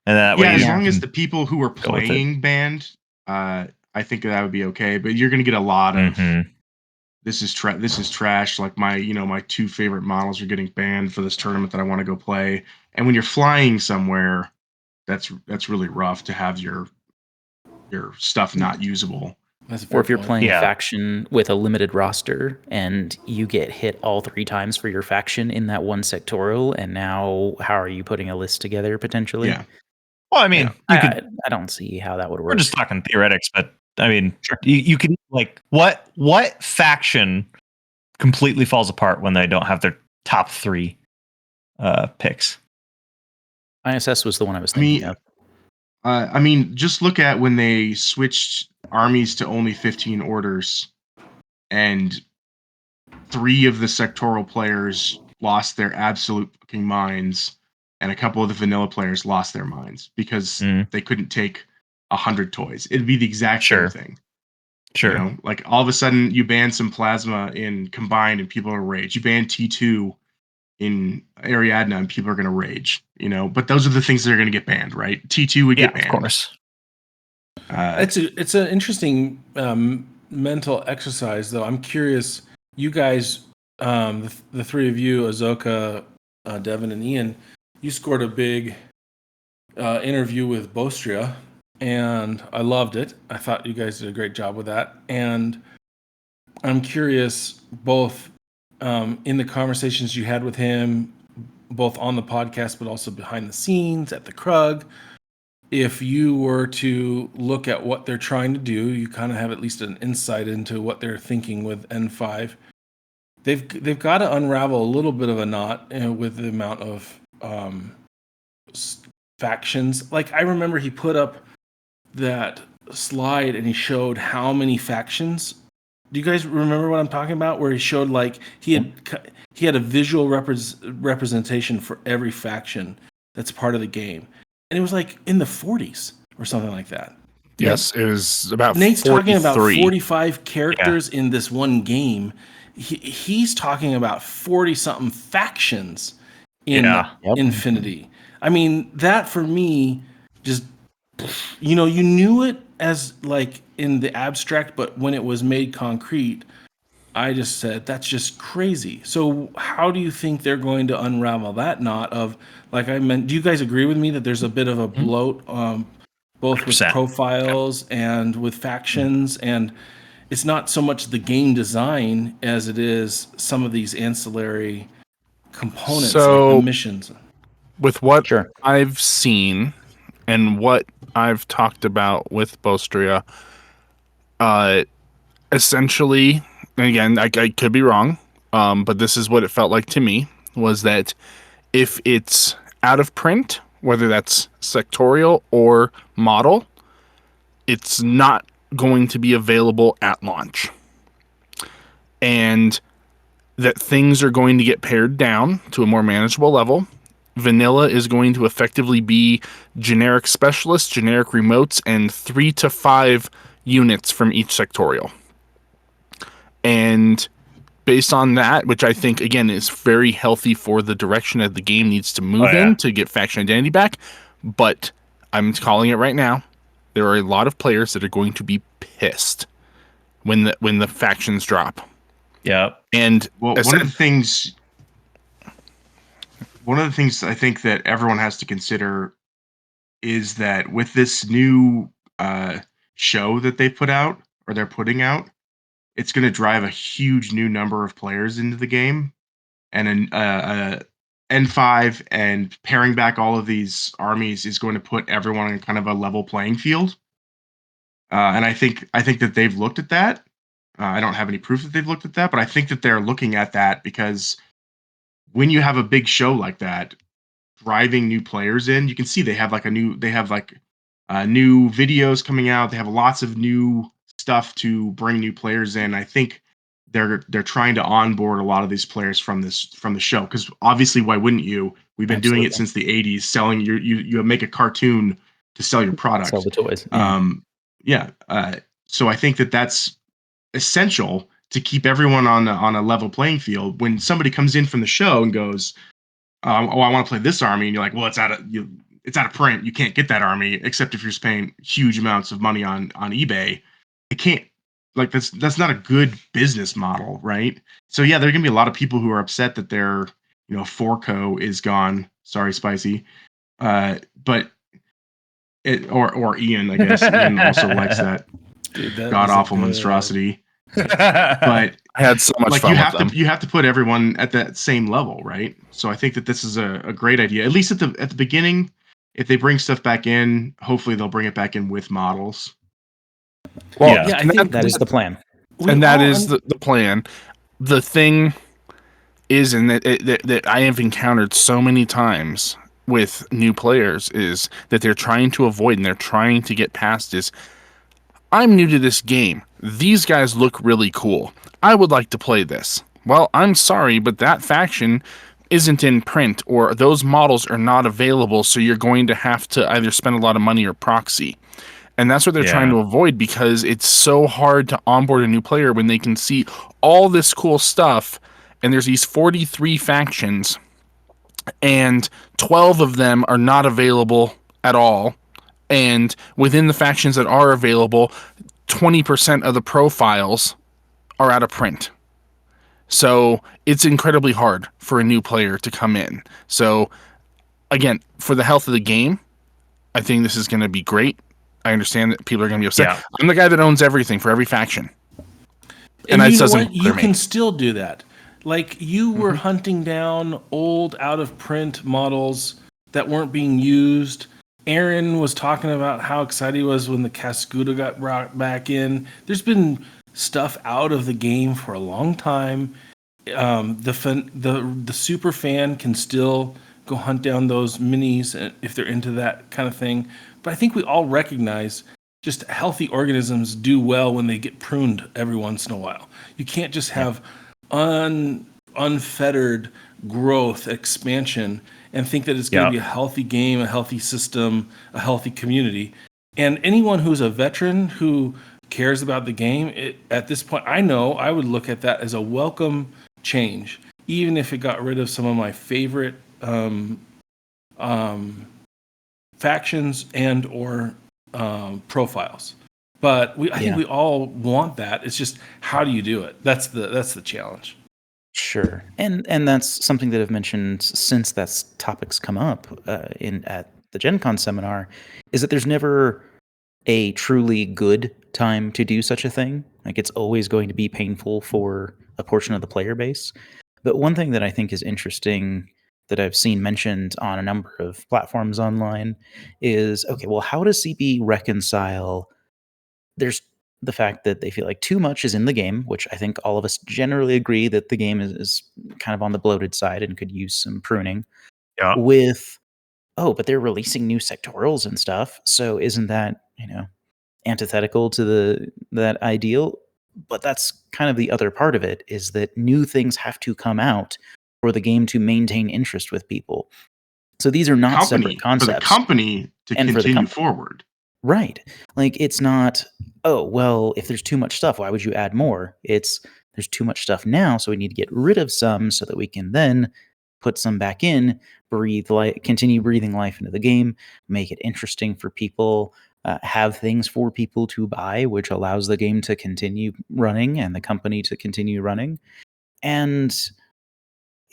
And that way, as long as the people who are playing banned, I think that would be okay. But you're going to get a lot of. This is trash. Like my 2 favorite models are getting banned for this tournament that I want to go play. And when you're flying somewhere, that's really rough to have your stuff not usable. Or if you're playing a faction with a limited roster and you get hit all 3 times for your faction in that one sectorial, and now how are you putting a list together potentially? Yeah. Well, I mean, I don't see how that would work. We're just talking theoretics, but I mean, you can like what faction completely falls apart when they don't have their top 3 picks? ISS was the one I was thinking of. I mean, just look at when they switched armies to only 15 orders, and 3 of the sectoral players lost their absolute fucking minds, and a couple of the vanilla players lost their minds because they couldn't take 100 toys. It'd be the exact same thing. Sure. Like all of a sudden you ban some plasma in Combined and people are rage. You ban T2 in Ariadna and people are going to rage, but those are the things that are going to get banned, right? T2 would get banned. Of course. It's an interesting mental exercise, though. I'm curious, you guys, the 3 of you, Azoka, Devin, and Ian, you scored a big interview with Bostria, and I loved it. I thought you guys did a great job with that. And I'm curious, both in the conversations you had with him, both on the podcast, but also behind the scenes at the Krug, if you were to look at what they're trying to do, you kind of have at least an insight into what they're thinking with N5. They've got to unravel a little bit of a knot with the amount of factions. Like, I remember he put up that slide and he showed how many factions. Do you guys remember what I'm talking about? Where he showed like he had a visual representation for every faction that's part of the game, and it was like in the 40s or something like that. Yes, it was about. Nate's 43. talking about 45 characters in this one game. He's talking about 40 something factions in Infinity. I mean, that for me, just you knew it as like in the abstract, but when it was made concrete, I just said that's just crazy. So how do you think they're going to unravel that knot of, like I meant, do you guys agree with me that there's a bit of a bloat both 100%. With profiles and with factions, and it's not so much the game design as it is some of these ancillary components like So- the missions. With what Sure. I've seen and what I've talked about with Bostria, essentially, and again, I could be wrong, but this is what it felt like to me, was that if it's out of print, whether that's sectorial or model, it's not going to be available at launch. And that things are going to get pared down to a more manageable level. Vanilla is going to effectively be generic specialists, generic remotes, and 3 to 5 units from each sectorial. And based on that, which I think, again, is very healthy for the direction that the game needs to move in to get faction identity back, but I'm calling it right now, there are a lot of players that are going to be pissed when the factions drop. Yeah. And Well, one of the things I think that everyone has to consider is that with this new show that they put out, or they're putting out, it's going to drive a huge new number of players into the game, and an N5 and paring back all of these armies is going to put everyone on kind of a level playing field. And I think that they've looked at that. I don't have any proof that they've looked at that, but I think that they're looking at that because when you have a big show like that, driving new players in, you can see they have new videos coming out. They have lots of new stuff to bring new players in. I think they're trying to onboard a lot of these players from the show, because obviously, why wouldn't you? We've been doing it since the 80s, selling you make a cartoon to sell your product. Sell the toys. So I think that that's essential to keep everyone on a level playing field. When somebody comes in from the show and goes, I want to play this army, and you're like, well, it's out of print. You can't get that army except if you're paying huge amounts of money on eBay. It can't, like, that's not a good business model, right? So yeah, there are gonna be a lot of people who are upset that their Forco is gone. Sorry, Spicy, but or Ian, I guess. Ian also likes that god awful monstrosity. But I had so much fun with them. You have to put everyone at that same level, right? So I think that this is a great idea. At least at the beginning, if they bring stuff back in, hopefully they'll bring it back in with models. Well, yeah, I think that is the plan. And that is the plan. The thing is, and that I have encountered so many times with new players, is that they're trying to avoid and they're trying to get past is, I'm new to this game. These guys look really cool. I would like to play this. Well, I'm sorry, but that faction isn't in print, or those models are not available, so you're going to have to either spend a lot of money or proxy. And that's what they're trying to avoid, because it's so hard to onboard a new player when they can see all this cool stuff, and there's these 43 factions, and 12 of them are not available at all. And within the factions that are available, 20% of the profiles are out of print. So it's incredibly hard for a new player to come in. So again, for the health of the game, I think this is going to be great. I understand that people are going to be upset. Yeah. I'm the guy that owns everything for every faction. And that you know doesn't what? You bother me. can still do that. Like, you were hunting down old out-of-print models that weren't being used. Aaron was talking about how excited he was when the Cascuda got brought back in. There's been stuff out of the game for a long time. The super fan can still go hunt down those minis if they're into that kind of thing. But I think we all recognize just healthy organisms do well when they get pruned every once in a while. You can't just have unfettered growth, expansion, and think that it's going to be a healthy game, a healthy system, a healthy community. And anyone who's a veteran who cares about the game, at this point, I know I would look at that as a welcome change, even if it got rid of some of my favorite factions and or profiles. But I think we all want that. It's just, how do you do it? That's the challenge. Sure, and that's something that I've mentioned since that topic's come up at the Gen Con seminar, is that there's never a truly good time to do such a thing. Like, it's always going to be painful for a portion of the player base. But one thing that I think is interesting that I've seen mentioned on a number of platforms online is, okay, well, how does CB reconcile? There's the fact that they feel like too much is in the game, which I think all of us generally agree that the game is kind of on the bloated side and could use some pruning. Yeah. With, oh, but they're releasing new sectorals and stuff, so isn't that, antithetical to that ideal? But that's kind of the other part of it, is that new things have to come out for the game to maintain interest with people. So these are not separate For the concepts. company to And for the continue company. forward. Right. Like, it's not, oh, well, if there's too much stuff, why would you add more? It's, there's too much stuff now, so we need to get rid of some so that we can then put some back in, continue breathing life into the game, make it interesting for people, have things for people to buy, which allows the game to continue running and the company to continue running. And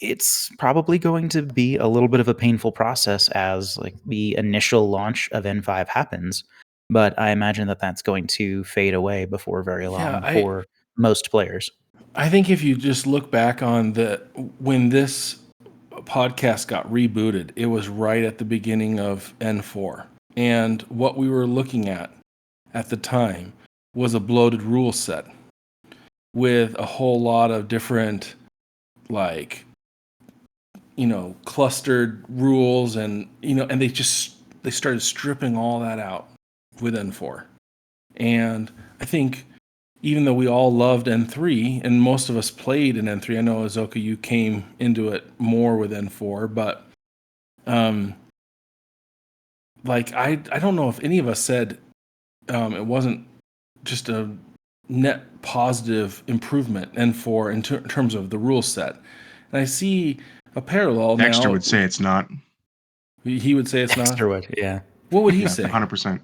it's probably going to be a little bit of a painful process as like the initial launch of N5 happens, but I imagine that that's going to fade away before very long for most players. I think if you just look back on when this podcast got rebooted, it was right at the beginning of N4. And what we were looking at the time was a bloated rule set with a whole lot of different, like, clustered rules, and and they started stripping all that out with N4. And I think even though we all loved N3 and most of us played in N3, I know Azoka, you came into it more with N4, but like I don't know if any of us said it wasn't just a net positive improvement N4 in terms of the rule set. And I see a parallel now. Dexter would say it's not. He would say it's Dexter not. would, yeah. What would he say? 100%.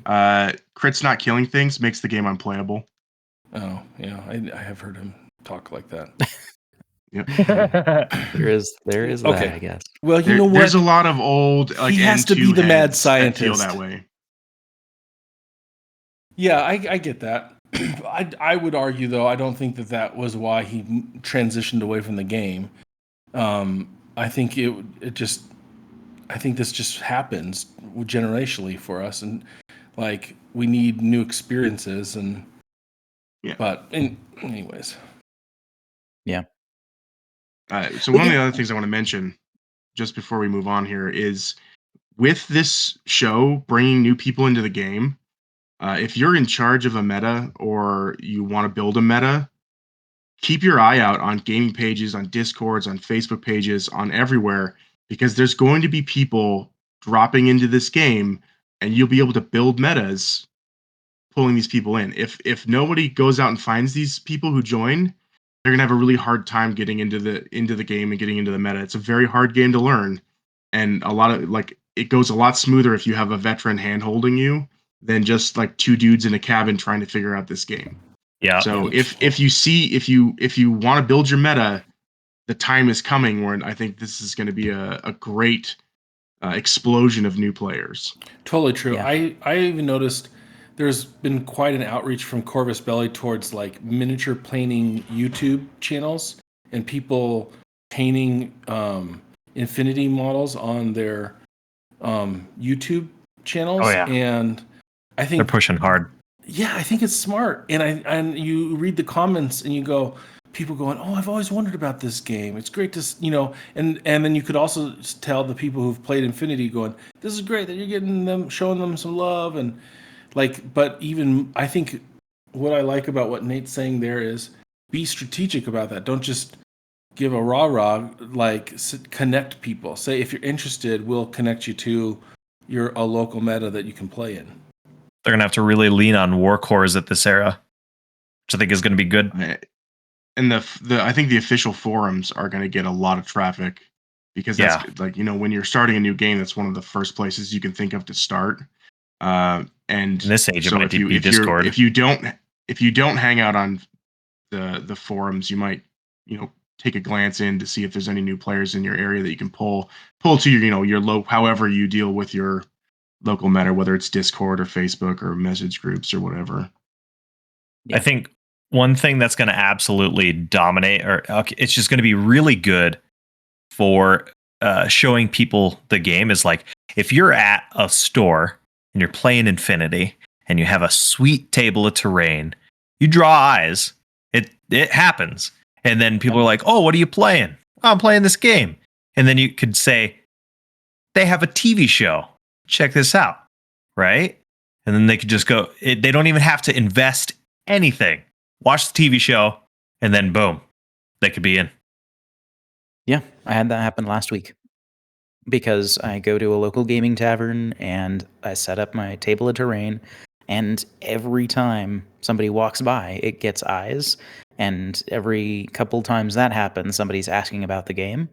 Crits not killing things makes the game unplayable. Oh, yeah, I have heard him talk like that. Yep. There is that, Okay. I guess. Well, you know what? There's a lot of old like he has to be N2 the mad heads that feel scientist. that way. Yeah, I get that. I would argue, though, I don't think that was why he transitioned away from the game. I think I think this just happens generationally for us, and like we need new experiences, and Yeah. But anyways, yeah. So one of the other things I want to mention just before we move on here is with this show bringing new people into the game. If you're in charge of a meta or you want to build a meta, keep your eye out on gaming pages, on Discords, on Facebook pages, on everywhere, because there's going to be people dropping into this game and you'll be able to build metas pulling these people in. If nobody goes out and finds these people who join, they're gonna have a really hard time getting into the game and getting into the meta. It's a very hard game to learn, and a lot of it goes a lot smoother if you have a veteran hand holding you than just like two dudes in a cabin trying to figure out this game. Yeah. So if you want to build your meta, the time is coming where I think this is going to be a great explosion of new players. Totally true. Yeah. I even noticed there's been quite an outreach from Corvus Belly towards like miniature painting YouTube channels and people painting infinity models on their YouTube channels. Oh, yeah. And I think They're pushing hard. Yeah, I think it's smart. And you read the comments and you go, people going, "Oh, I've always wondered about this game. It's great to, and then you could also tell the people who've played Infinity going, this is great that you're getting them, showing them some love." And like, but even I think what I like about what Nate's saying there is be strategic about that. Don't just give a rah-rah, like connect people. Say, if you're interested, we'll connect you to a local meta that you can play in. They're going to have to really lean on war cores at this era, which I think is going to be good. And I think the official forums are going to get a lot of traffic because that's like, when you're starting a new game, that's one of the first places you can think of to start. And in this age, so it might be Discord. if you don't hang out on the forums, you might, take a glance in to see if there's any new players in your area that you can pull to your, your low, however you deal with your local meta, whether it's Discord or Facebook or message groups or whatever. I think one thing that's going to absolutely dominate, or it's just going to be really good for showing people the game, is like if you're at a store and you're playing Infinity and you have a sweet table of terrain, you draw eyes. It happens. And then people are like, oh, what are you playing? Oh, I'm playing this game. And then you could say, they have a TV show. Check this out. Right? And then they could just go, they don't even have to invest anything. Watch the TV show, and then boom, they could be in. Yeah, I had that happen last week because I go to a local gaming tavern and I set up my table of terrain, and every time somebody walks by, it gets eyes. And every couple times that happens, somebody's asking about the game.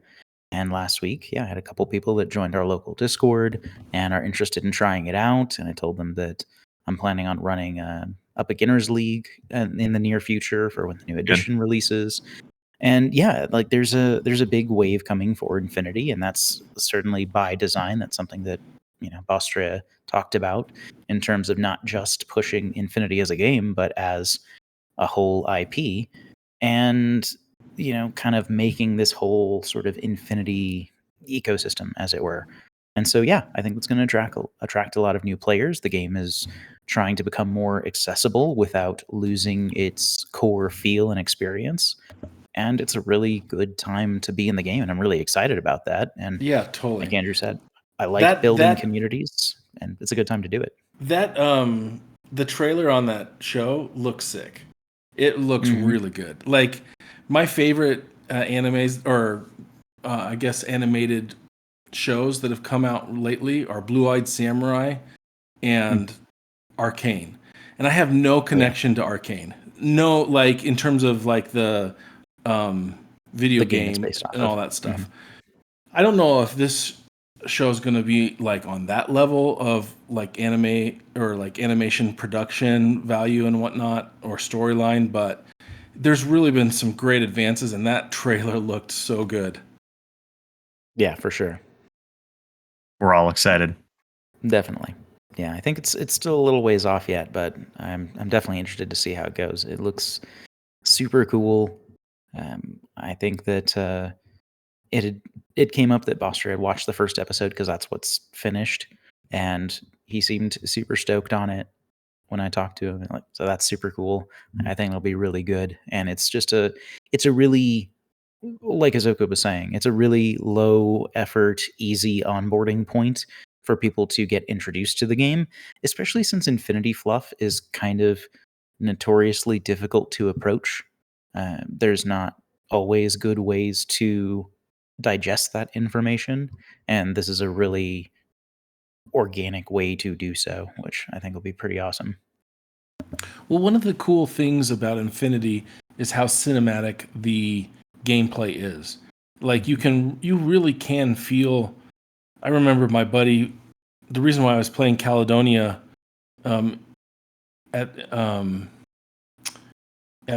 And last week, I had a couple people that joined our local Discord and are interested in trying it out. And I told them that I'm planning on running a beginners league in the near future for when the new edition releases. And like there's a big wave coming for Infinity, and that's certainly by design. That's something that Bostria talked about in terms of not just pushing Infinity as a game, but as a whole IP, and kind of making this whole sort of Infinity ecosystem, as it were. And so, I think it's going to attract a lot of new players. The game is trying to become more accessible without losing its core feel and experience. And it's a really good time to be in the game, and I'm really excited about that. And totally. Like Andrew said, I like building communities, and it's a good time to do it. That the trailer on that show looks sick. It looks really good. Like my favorite animes, or I guess animated shows that have come out lately are Blue-Eyed Samurai and Arcane. And I have no connection to Arcane. No, like in terms of like the video game and all that stuff. I don't know if this show is going to be like on that level of like anime or like animation production value and whatnot, or storyline, but there's really been some great advances, and that trailer looked so good. Yeah, for sure. We're all excited. Definitely. Yeah, I think it's still a little ways off yet, but I'm definitely interested to see how it goes. It looks super cool. I think that it came up that Boster had watched the first episode because that's what's finished, and he seemed super stoked on it when I talked to him. So that's super cool. I think it'll be really good, and it's a really, like Azoka was saying, it's a really low effort, easy onboarding point for people to get introduced to the game, especially since Infinity Fluff is kind of notoriously difficult to approach. There's not always good ways to digest that information, and this is a really organic way to do so, which I think will be pretty awesome. Well, one of the cool things about Infinity is how cinematic the gameplay is. Like you really can feel. I remember my buddy. The reason why I was playing Caledonia at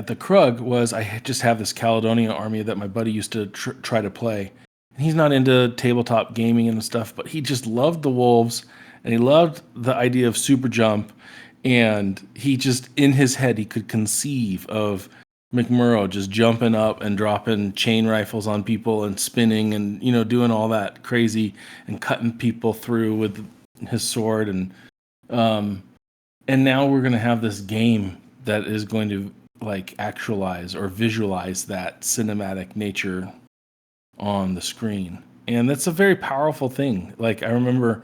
the Krug was I just have this Caledonia army that my buddy used to try to play. And he's not into tabletop gaming and stuff, but he just loved the wolves, and he loved the idea of super jump. And he just, in his head, he could conceive of McMurrow just jumping up and dropping chain rifles on people and spinning and, doing all that crazy and cutting people through with his sword. And now we're going to have this game that is going to like actualize or visualize that cinematic nature on the screen. And that's a very powerful thing. Like I remember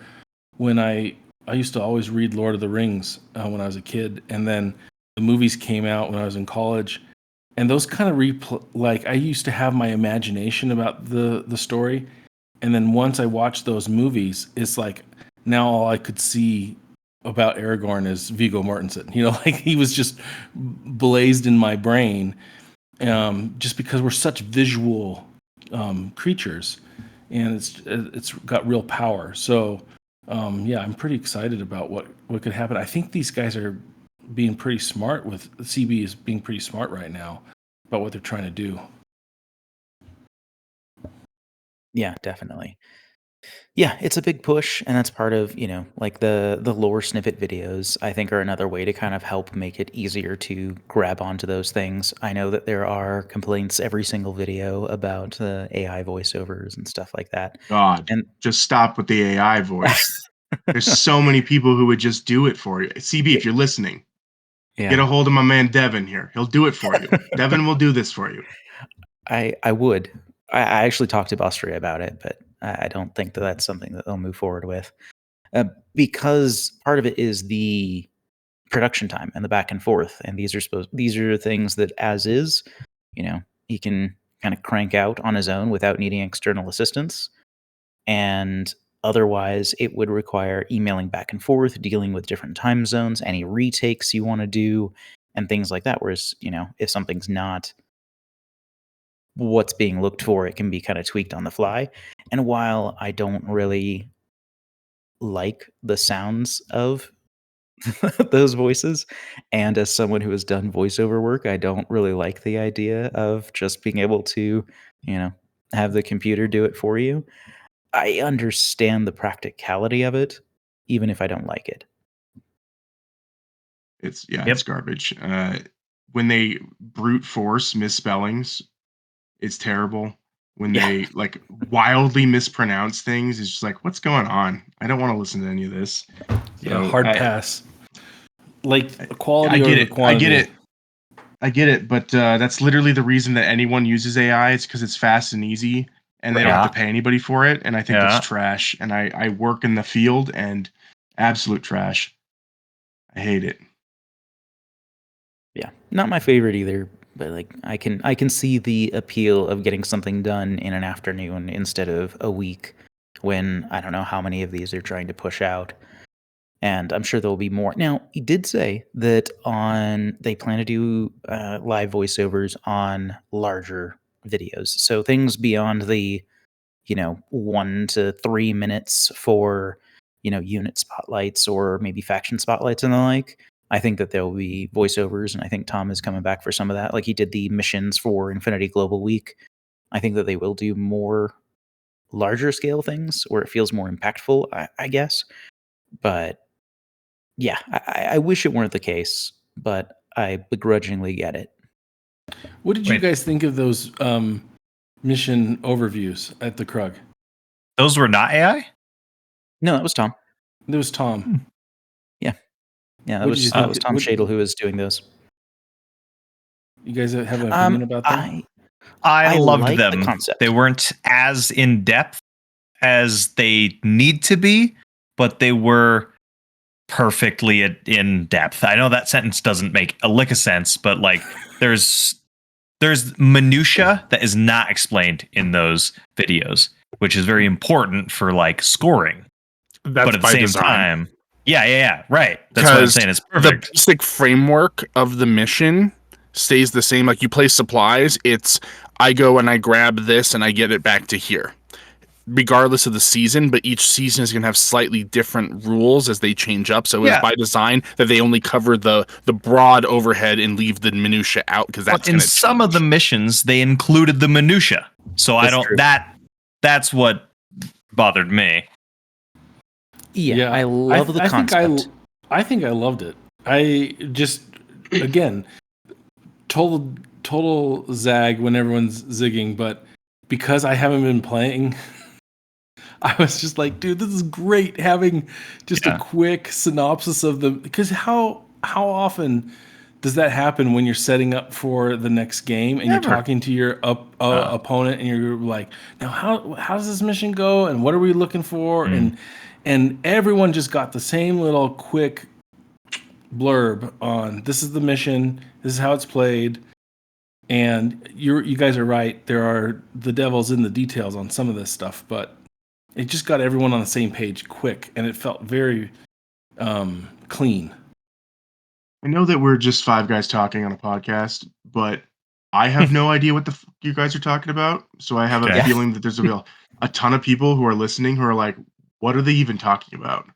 when I used to always read Lord of the Rings when I was a kid, and then the movies came out when I was in college, and those kind of like I used to have my imagination about the story, and then once I watched those movies, it's like now all I could see about Aragorn is Viggo Mortensen. Like he was just blazed in my brain, just because we're such visual creatures, and it's got real power. So. I'm pretty excited about what could happen. I think these guys are being pretty smart with CB is being pretty smart right now about what they're trying to do. Yeah, definitely. Yeah, it's a big push, and that's part of, like the lore snippet videos, I think are another way to kind of help make it easier to grab onto those things. I know that there are complaints every single video about the AI voiceovers and stuff like that. God, And just stop with the AI voice. There's so many people who would just do it for you. CB, if you're listening, get a hold of my man Devin here. He'll do it for you. Devin will do this for you. I would. I actually talked to Austria about it, but I don't think that that's something that they'll move forward with. Because part of it is the production time and the back and forth, and these are things that as is, he can kind of crank out on his own without needing external assistance. And otherwise, it would require emailing back and forth, dealing with different time zones, any retakes you want to do, and things like that. Whereas, if something's not what's being looked for, it can be kind of tweaked on the fly. And while I don't really like the sounds of those voices, and as someone who has done voiceover work, I don't really like the idea of just being able to, have the computer do it for you. I understand the practicality of it, even if I don't like it. It's Yep. it's garbage. When they brute force misspellings, it's terrible. When Yeah. they like wildly mispronounce things, it's just like, what's going on? I don't want to listen to any of this. Yeah, So hard pass. Like quality I get over it. quantity. I get it. But that's literally the reason that anyone uses AI. It's because it's fast and easy, and they don't have to pay anybody for it. And I think that's trash. And I work in the field, and absolute trash. I hate it. Yeah, not my favorite either, but like I can see the appeal of getting something done in an afternoon instead of a week, when I don't know how many of these they're trying to push out. And I'm sure there'll be more. Now, he did say that they plan to do live voiceovers on larger videos, so things beyond the 1 to 3 minutes for unit spotlights or maybe faction spotlights and the like. I think that there will be voiceovers, and I think Tom is coming back for some of that. Like he did the missions for Infinity Global Week. I think that they will do more larger scale things where it feels more impactful, I guess. But yeah, I wish it weren't the case, but I begrudgingly get it. What did you guys think of those mission overviews at the Krug? Those were not AI? No, that was Tom. It was Tom. Yeah, that was Tom Shadle who was doing those. You guys have an opinion about that? I loved like them. the concept. They weren't as in depth as they need to be, but they were perfectly in depth. I know that sentence doesn't make a lick of sense, but like there's minutia that is not explained in those videos, which is very important for like scoring. That's but at the by same design. time, yeah, right. That's what I'm saying. It's perfect. The basic framework of the mission stays the same. Like you place supplies, it's I go and I grab this and I get it back to here, regardless of the season. But each season is going to have slightly different rules as they change up. So it's by design that they only cover the broad overhead and leave the minutia out, because that's in some of the missions they included the minutia. So That's I don't true. that's what bothered me. Yeah, I love the concept. I think I loved it. I just, again, total zag when everyone's zigging, but because I haven't been playing, I was just like, dude, this is great having just a quick synopsis of because how often does that happen when you're setting up for the next game and you're talking to your opponent and you're like, now how does this mission go and what are we looking for? And everyone just got the same little quick blurb on this is the mission, this is how it's played. And you guys are right. There are the devil's in the details on some of this stuff, but it just got everyone on the same page quick, and it felt very clean. I know that we're just five guys talking on a podcast, but I have no idea what you guys are talking about. So I have a feeling that there's a ton of people who are listening who are like, what are they even talking about?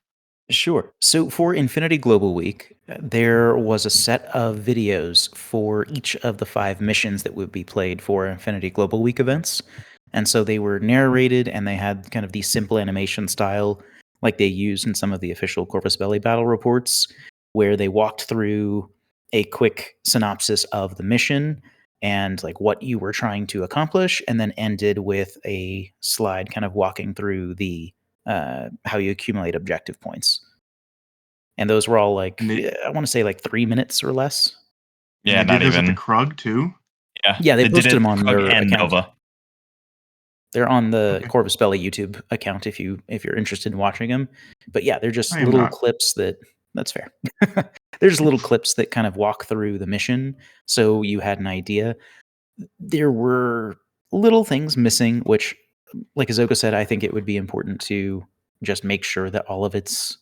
Sure. So for Infinity Global Week, there was a set of videos for each of the 5 missions that would be played for Infinity Global Week events. And so they were narrated, and they had kind of the simple animation style like they used in some of the official Corvus Belli battle reports, where they walked through a quick synopsis of the mission and like what you were trying to accomplish, and then ended with a slide kind of walking through the how you accumulate objective points. And those were all like, I want to say like 3 minutes or less. Yeah, they not did those even. at the Krug too. Yeah, they did posted it them on Krug their and account. Nova. They're on the Okay. Corvus Belli YouTube account if you're interested in watching them. But yeah, they're just I am little not. clips that's fair. They're just little clips that kind of walk through the mission, so you had an idea. There were little things missing, which, like Azoka said, I think it would be important to just make sure that all of it's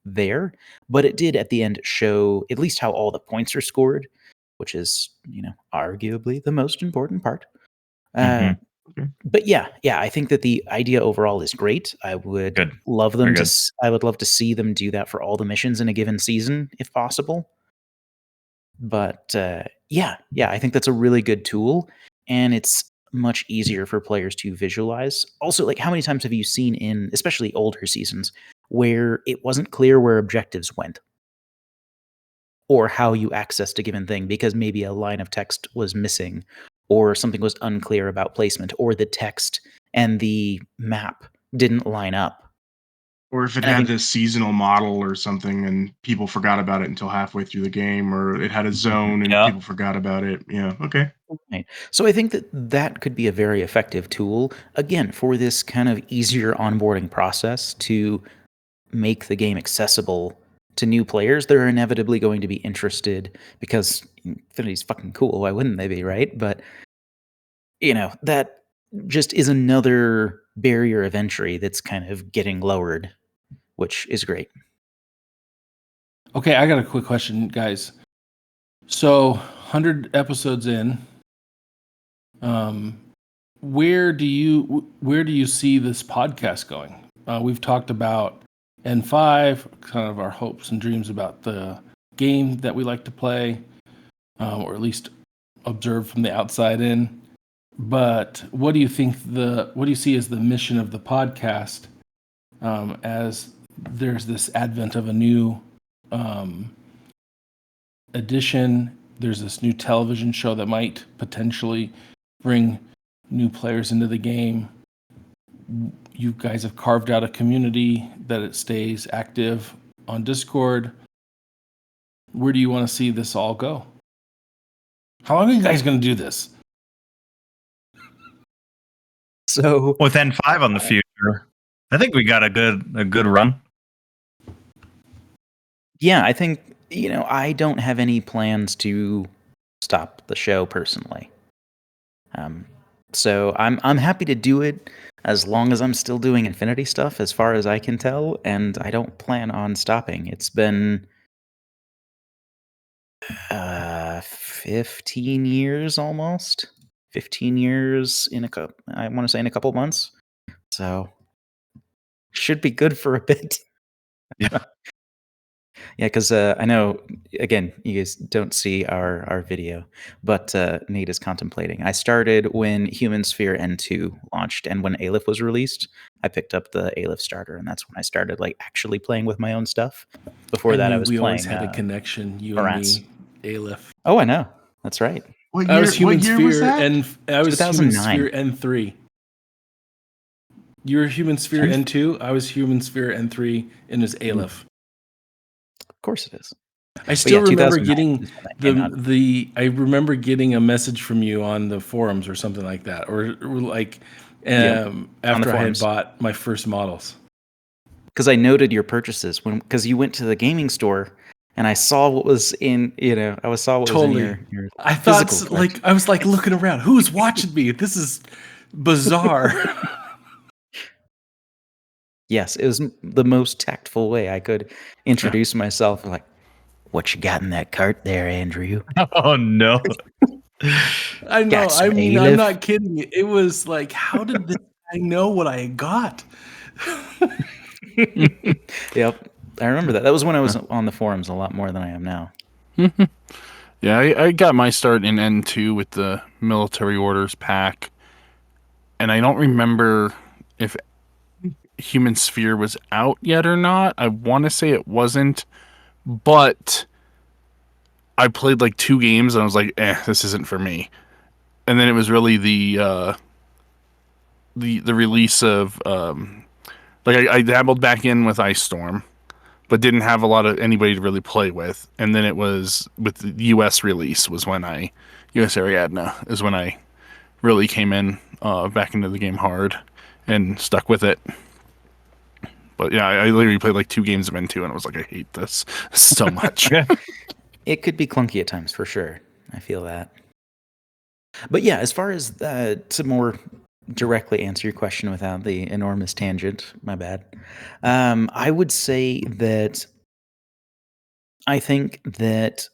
there. But it did at the end show at least how all the points are scored, which is, arguably the most important part. Mhm. But yeah, I think that the idea overall is great. I would Good. love them Very to. I would love to see them do that for all the missions in a given season, if possible. But yeah, I think that's a really good tool, and it's much easier for players to visualize. Also, like, how many times have you seen in, especially older seasons, where it wasn't clear where objectives went, or how you accessed a given thing because maybe a line of text was missing, or something was unclear about placement, or the text and the map didn't line up. Or if it And I had think this seasonal model or something and people forgot about it until halfway through the game, or it had a zone and Yeah. people forgot about it. Yeah, okay. Right. So I think that could be a very effective tool, again, for this kind of easier onboarding process to make the game accessible to new players. They're inevitably going to be interested because Infinity's fucking cool. Why wouldn't they be, right? But, that just is another barrier of entry that's kind of getting lowered, which is great. Okay, I got a quick question, guys. So, 100 episodes in, where do you see this podcast going? We've talked about N5, kind of our hopes and dreams about the game that we like to play, or at least observe from the outside in. But what do you see as the mission of the podcast, as there's this advent of a new edition? There's this new television show that might potentially bring new players into the game. You guys have carved out a community that it stays active on Discord. Where do you want to see this all go? How long are you guys going to do this? So With N5 on the future, I think we got a good run. yeah, I think, I don't have any plans to stop the show personally. So I'm happy to do it as long as I'm still doing Infinity stuff, as far as I can tell, and I don't plan on stopping. It's been 15 years almost. 15 years I want to say in a couple months. So should be good for a bit. Yeah. Yeah, because I know, again, you guys don't see our video, but Nate is contemplating. I started when Human Sphere N2 launched, and when Aleph was released, I picked up the Aleph starter, and that's when I started like actually playing with my own stuff. Before that, I was we playing. always had a connection, you Marantz. and me, Aleph. Oh, I know. That's right. What I year? was Human What year Sphere, was that? and I was Human 2009. Sphere N3. You were Human Sphere N2. I was Human Sphere N3, and is Aleph. Of course it is. I still remember 2009 getting is when that came out. I remember getting a message from you on the forums or something like that, or like On the after I had forums. bought my first models. Because I noted your purchases because you went to the gaming store and I saw what was in, I saw what was in your I thought physical collection. I was like looking around. Who's watching me? This is bizarre. Yes, it was the most tactful way I could introduce myself. Like, what you got in that cart there, Andrew? Oh no. I know. Got some I mean, I'm Aleph? not kidding you. It was like, how did this guy know what I got? Yep, I remember that. That was when I was on the forums a lot more than I am now. Yeah, I got my start in N2 with the military orders pack. and I don't remember if Human Sphere was out yet or not. I want to say it wasn't, but I played like 2 games and I was like, this isn't for me. And then it was really the release of I dabbled back in with Ice Storm, but didn't have a lot of anybody to really play with. And then it was with the US release was when US Ariadna is when I really came in back into the game hard and stuck with it. But yeah, I literally played like 2 games of N2 and I was like, I hate this so much. It could be clunky at times for sure. I feel that. But yeah, as far as to more directly answer your question without the enormous tangent, my bad. I would say that I think that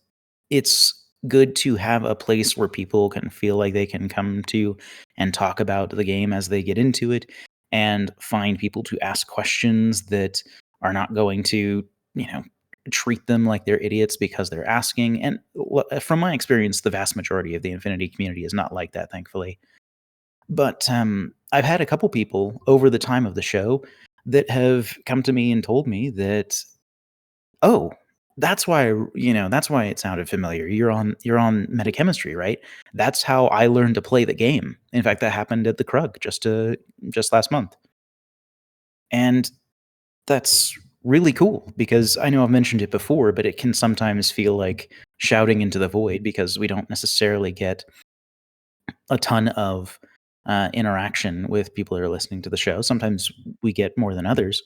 it's good to have a place where people can feel like they can come to and talk about the game as they get into it and find people to ask questions that are not going to, treat them like they're idiots because they're asking. And from my experience, the vast majority of the Infinity community is not like that, thankfully. But I've had a couple people over the time of the show that have come to me and told me that, oh, that's why that's why it sounded familiar. You're on MetaChemistry, right? That's how I learned to play the game. In fact, that happened at the Krug just last month, and that's really cool because I know I've mentioned it before, but it can sometimes feel like shouting into the void because we don't necessarily get a ton of interaction with people that are listening to the show. Sometimes we get more than others,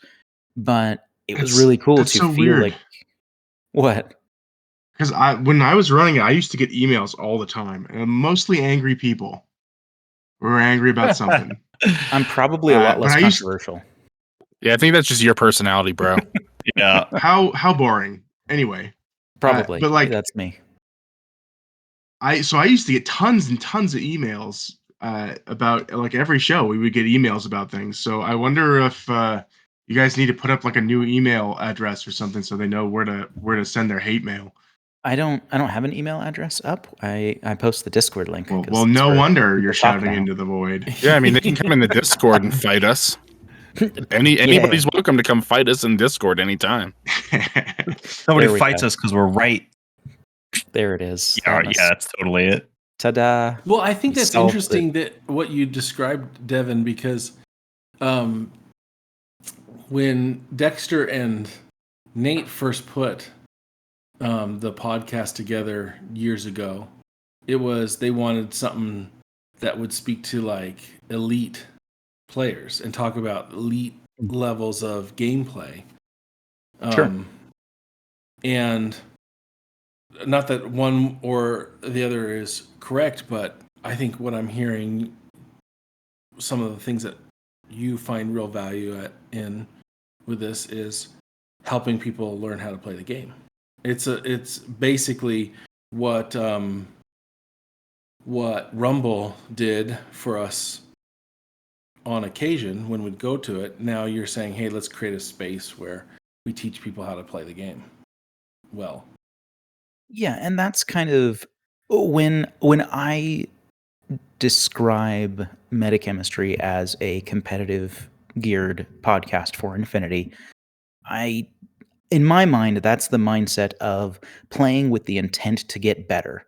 but it was really cool That's to so feel weird. like what? Because when I was running it, I used to get emails all the time, and mostly angry people who were angry about something. I'm probably a lot But less I used controversial. Yeah, I think that's just your personality, bro. Yeah. how boring. Anyway, Probably. but like That's me. I used to get tons and tons of emails about like every show. We would get emails about things. So I wonder if you guys need to put up like a new email address or something so they know where to send their hate mail. I don't have an email address up. I post the Discord link. 'cause Well, that's no where wonder people you're talk shouting now. into the void. Yeah, I mean they can come in the Discord and fight us. Anybody's welcome to come fight us in Discord anytime. Nobody There we fights go. us because we're right. There it is. Yeah, that's totally it. Ta-da. Well, I think You that's solved interesting that what you described, Devin, because when Dexter and Nate first put the podcast together years ago, it was they wanted something that would speak to like elite players and talk about elite levels of gameplay. Sure. And not that one or the other is correct, but I think what I'm hearing, some of the things that you find real value in with this is helping people learn how to play the game. It's basically what Rumble did for us on occasion when we'd go to it. Now you're saying, hey, let's create a space where we teach people how to play the game well. Yeah, and that's kind of when I describe MetaChemistry as a competitive geared podcast for Infinity, in my mind, that's the mindset of playing with the intent to get better.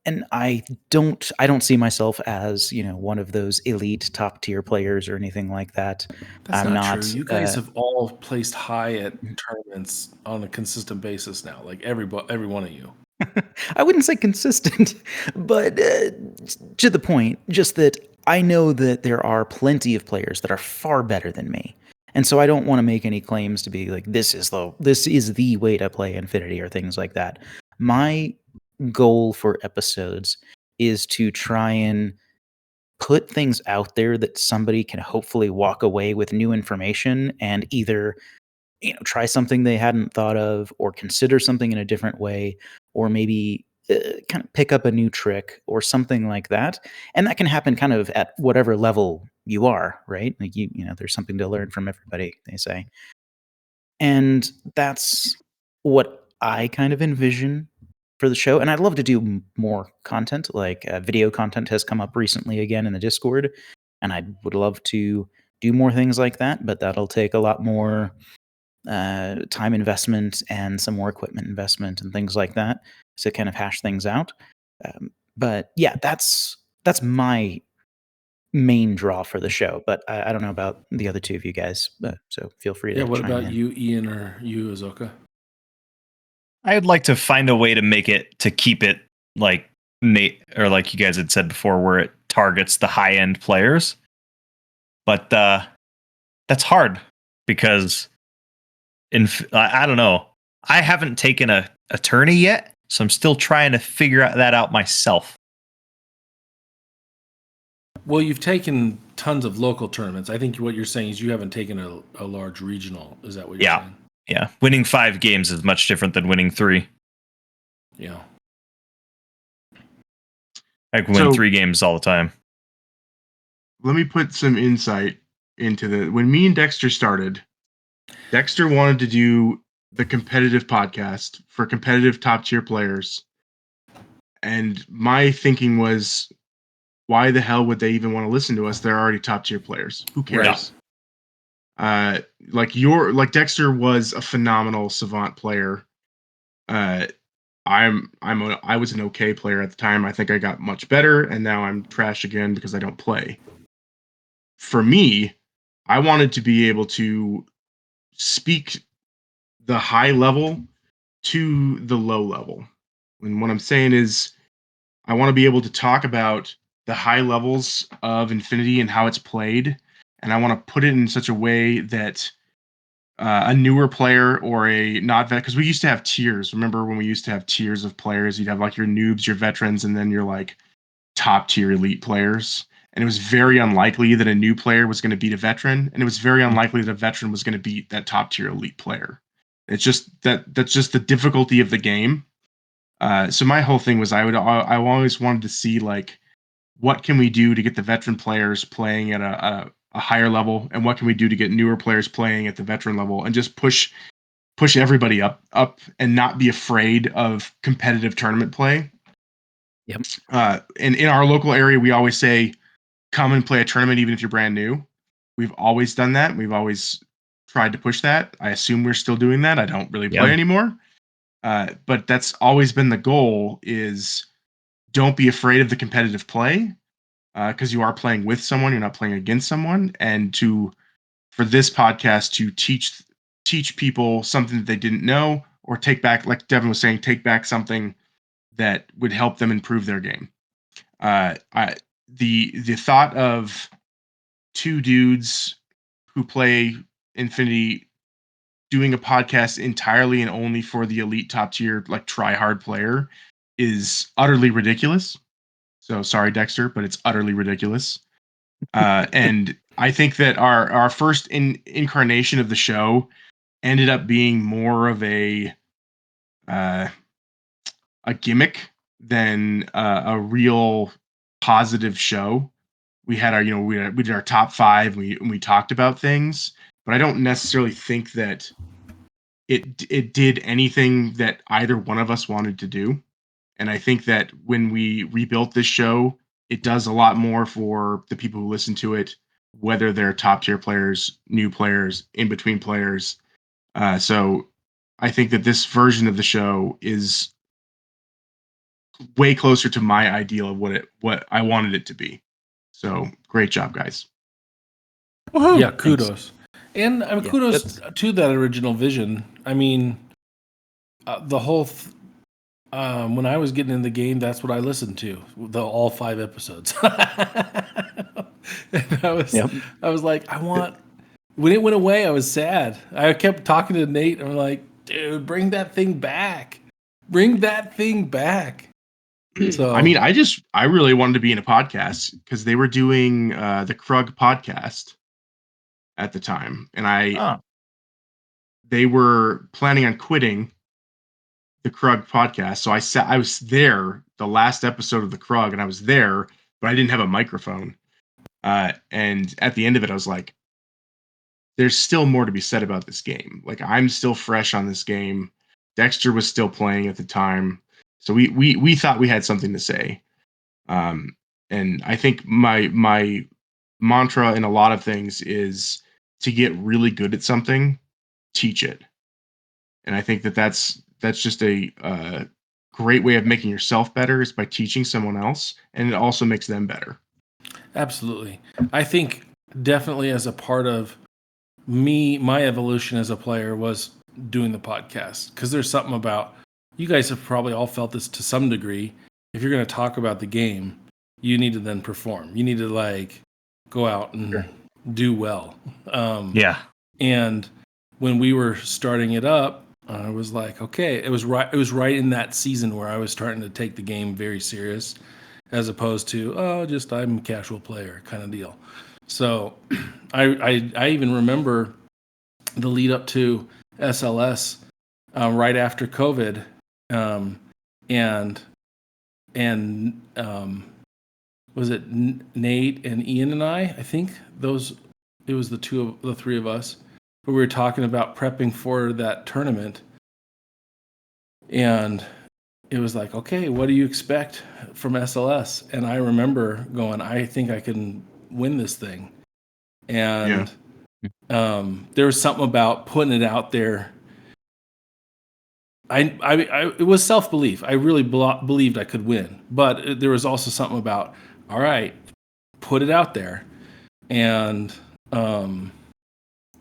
And I don't see myself as, one of those elite top tier players or anything like that. That's I'm not true. You guys uh, have all placed high at tournaments on a consistent basis now, like every one of you. I wouldn't say consistent, but to the point, just that I know that there are plenty of players that are far better than me. And so I don't want to make any claims to be like this is the way to play Infinity or things like that. My goal for episodes is to try and put things out there that somebody can hopefully walk away with new information and either try something they hadn't thought of or consider something in a different way or maybe kind of pick up a new trick or something like that. And that can happen kind of at whatever level you are, right? Like there's something to learn from everybody, they say. And that's what I kind of envision for the show. And I'd love to do more content, like video content has come up recently again in the Discord. and I would love to do more things like that, but that'll take a lot more time investment and some more equipment investment and things like that to kind of hash things out. But yeah, that's my main draw for the show. But I don't know about the other two of you guys, so feel free to Yeah, what chime about in. you, Ian, or you, Azoka? I'd like to find a way to make it to keep it like Nate or like you guys had said before, where it targets the high end players. But that's hard because I don't know. I haven't taken a tourney yet, so I'm still trying to figure that out myself. Well, you've taken tons of local tournaments. I think what you're saying is you haven't taken a large regional. Is that what you're saying? Yeah. Winning 5 games is much different than winning 3. Yeah. I can win 3 games all the time. Let me put some insight into when me and Dexter started. Dexter wanted to do the competitive podcast for competitive top tier players. And my thinking was, why the hell would they even want to listen to us? They're already top tier players. Who cares? Like Dexter was a phenomenal Savant player. I was an okay player at the time. I think I got much better, and now I'm trash again because I don't play. For me, I wanted to be able to speak the high level to the low level. And what I'm saying is, I want to be able to talk about the high levels of Infinity and how it's played, and I want to put it in such a way that a newer player or a not vet, because we used to have tiers. Remember when we used to have tiers of players? You'd have like your noobs, your veterans, and then your like top tier elite players. And it was very unlikely that a new player was going to beat a veteran, and it was very unlikely that a veteran was going to beat that top tier elite player. It's just that's just the difficulty of the game. So my whole thing was I always wanted to see like what can we do to get the veteran players playing at a higher level, and what can we do to get newer players playing at the veteran level, and just push everybody up and not be afraid of competitive tournament play. Yep. And in our local area, we always say, come and play a tournament even if you're brand new. We've always done that. We've always tried to push that. I assume we're still doing that. I don't really play anymore. But that's always been the goal, is don't be afraid of the competitive play, because you are playing with someone, you're not playing against someone. And for this podcast to teach people something that they didn't know, or take back, like Devin was saying, take back something that would help them improve their game. The thought of 2 dudes who play Infinity doing a podcast entirely and only for the elite top tier, like try hard player, is utterly ridiculous. So sorry, Dexter, but it's utterly ridiculous. And I think that our first incarnation of the show ended up being more of a gimmick than a real positive show. We had we did our top 5. We talked about things, but I don't necessarily think that it did anything that either one of us wanted to do. And I think that when we rebuilt this show, it does a lot more for the people who listen to it, whether they're top tier players, new players, in between players. So I think that this version of the show is way closer to my ideal of what I wanted it to be. So great job, guys. Woo-hoo. Yeah, kudos. And Yeah, kudos to that original vision. I mean, the whole when I was getting in the game, that's what I listened to, all 5 episodes. And I was like, when it went away, I was sad. I kept talking to Nate, and I'm like, dude, bring that thing back. Bring that thing back. So I mean, I really wanted to be in a podcast because they were doing the Krug podcast at the time, and they were planning on quitting the Krug podcast. So I was there the last episode of the Krug, and I was there, but I didn't have a microphone. And at the end of it, I was like, there's still more to be said about this game. Like, I'm still fresh on this game. Dexter was still playing at the time. So we thought we had something to say. And I think my mantra in a lot of things is to get really good at something, teach it. And I think that that's just a great way of making yourself better is by teaching someone else, and it also makes them better. Absolutely. I think definitely as a part of me, my evolution as a player was doing the podcast, because there's something about, you guys have probably all felt this to some degree. If you're going to talk about the game, you need to then perform. You need to like go out and do well. Yeah. And when we were starting it up, I was like, okay, it was right. It was right in that season where I was starting to take the game very serious, as opposed to just I'm a casual player kind of deal. So, I even remember the lead up to SLS right after COVID, and was it Nate and Ian and I think it was the three of us, but we were talking about prepping for that tournament, and it was like, okay, what do you expect from SLS? And I remember going, I think I can win this thing. And there was something about putting it out there. It was self-belief. I really believed I could win, but there was also something about, all right, put it out there, and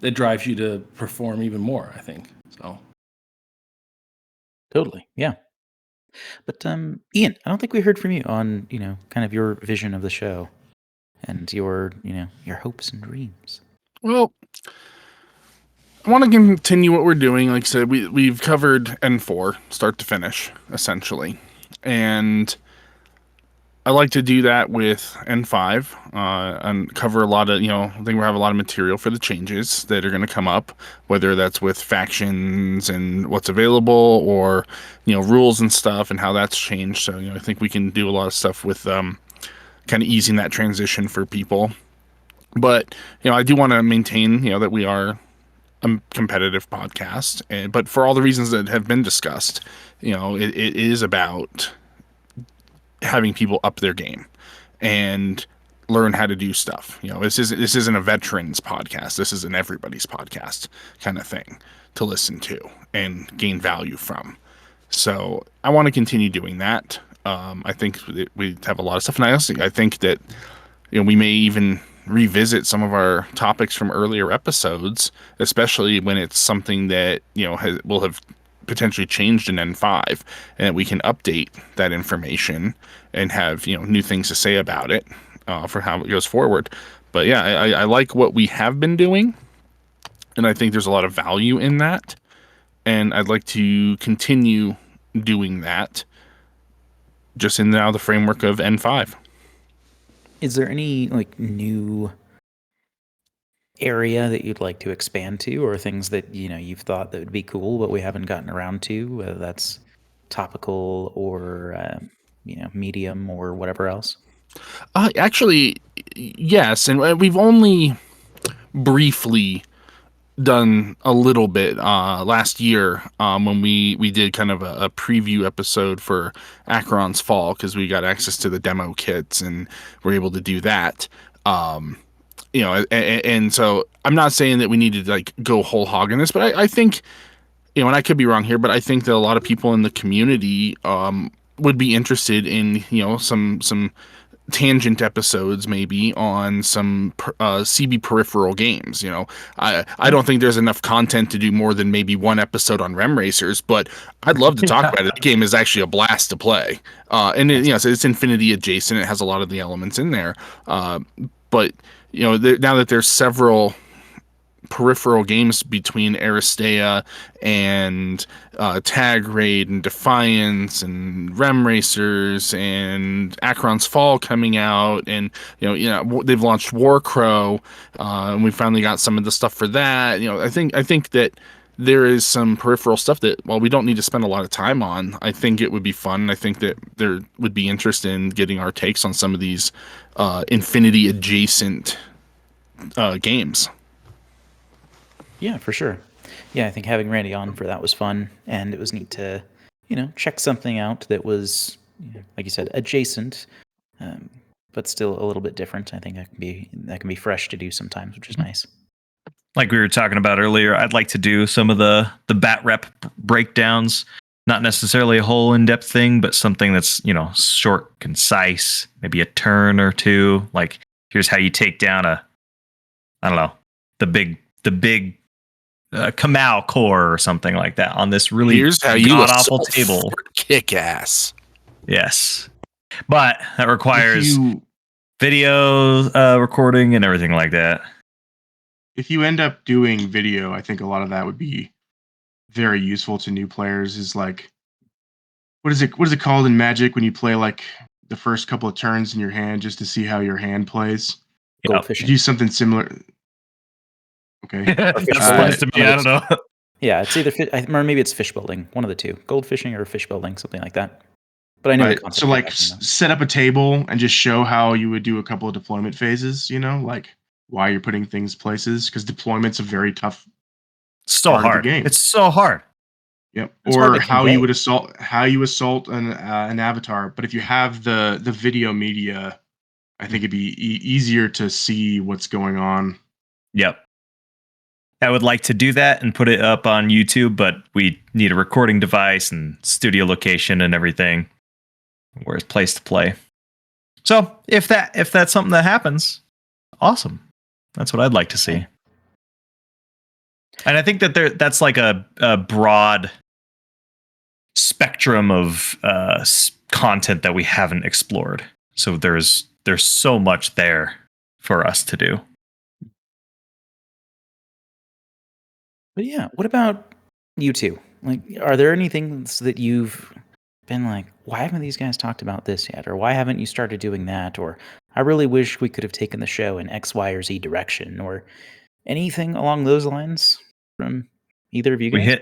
it drives you to perform even more, I think. So Totally. Yeah. But Ian, I don't think we heard from you on, kind of your vision of the show and your hopes and dreams. Well, I want to continue what we're doing. Like I said, we've covered N4 start to finish essentially, and I like to do that with N5 and cover a lot of, I think we have a lot of material for the changes that are going to come up, whether that's with factions and what's available, or, rules and stuff and how that's changed. So, I think we can do a lot of stuff with kind of easing that transition for people. But, I do want to maintain, that we are a competitive podcast, but for all the reasons that have been discussed, it is about having people up their game and learn how to do stuff. This isn't a veterans podcast. This is an everybody's podcast kind of thing to listen to and gain value from. So I want to continue doing that. I think we have a lot of stuff, and I think that we may even revisit some of our topics from earlier episodes, especially when it's something that will have potentially changed in N5, and we can update that information and have new things to say about it for how it goes forward. But yeah, I like what we have been doing, and I think there's a lot of value in that, and I'd like to continue doing that just in now the framework of N5. Is there any new area that you'd like to expand to, or things that you've thought that would be cool but we haven't gotten around to, whether that's topical or medium or whatever else? Actually, yes, and we've only briefly done a little bit last year when we did kind of a preview episode for Acheron's Fall, because we got access to the demo kits and we're able to do that. And so I'm not saying that we need to go whole hog in this, but I think, and I could be wrong here, but I think that a lot of people in the community would be interested in some tangent episodes maybe on some CB peripheral games. I don't think there's enough content to do more than maybe one episode on Rem Racers, but I'd love to talk about it. The game is actually a blast to play, and so it's Infinity adjacent. It has a lot of the elements in there, but now that there's several peripheral games between Aristea and Tag Raid and Defiance and Rem Racers and Acheron's Fall coming out, and they've launched Warcrow, and we finally got some of the stuff for that. I think that there is some peripheral stuff that, while we don't need to spend a lot of time on, I think it would be fun. I think that there would be interest in getting our takes on some of these Infinity adjacent games. Yeah, for sure. Yeah, I think having Randy on for that was fun, and it was neat to, check something out that was, like you said, adjacent, but still a little bit different. I think that can be fresh to do sometimes, which is nice. Like we were talking about earlier, I'd like to do some of the bat rep breakdowns. Not necessarily a whole in-depth thing, but something that's, short, concise, maybe a turn or two. Like, here's how you take down the big Kamau core or something like that on this really here's how you god-awful table. Kick ass. Yes. But that requires If you, video recording and everything like that. if you end up doing video, I think a lot of that would be very useful to new players. Is like, what is it called in Magic when you play like the first couple of turns in your hand just to see how your hand plays? Yep. Goldfishing. Do something similar. Okay. That's Uh, nice to me. I don't know. Yeah, it's either or maybe it's fish building, one of the two, gold fishing or fish building, something like that. But I know the Right. concept. So like set up a table and just show how you would do a couple of deployment phases, like why you're putting things places, because deployment's a very tough So part of the hard. game. It's so hard. Yep. It's hard Or to how you convey. would assault an avatar. But if you have the video media, I think it'd be easier to see what's going on. Yep. I would like to do that and put it up on YouTube, but we need a recording device and studio location and everything. Where's place to play? So if that's something that happens, awesome. That's what I'd like to see. And I think that that's like a broad spectrum of content that we haven't explored. So there's so much there for us to do. But yeah, what about you two? Like, are there any things that you've been like, why haven't these guys talked about this yet? Or why haven't you started doing that? Or I really wish we could have taken the show in X, Y, or Z direction, or anything along those lines from either of you guys?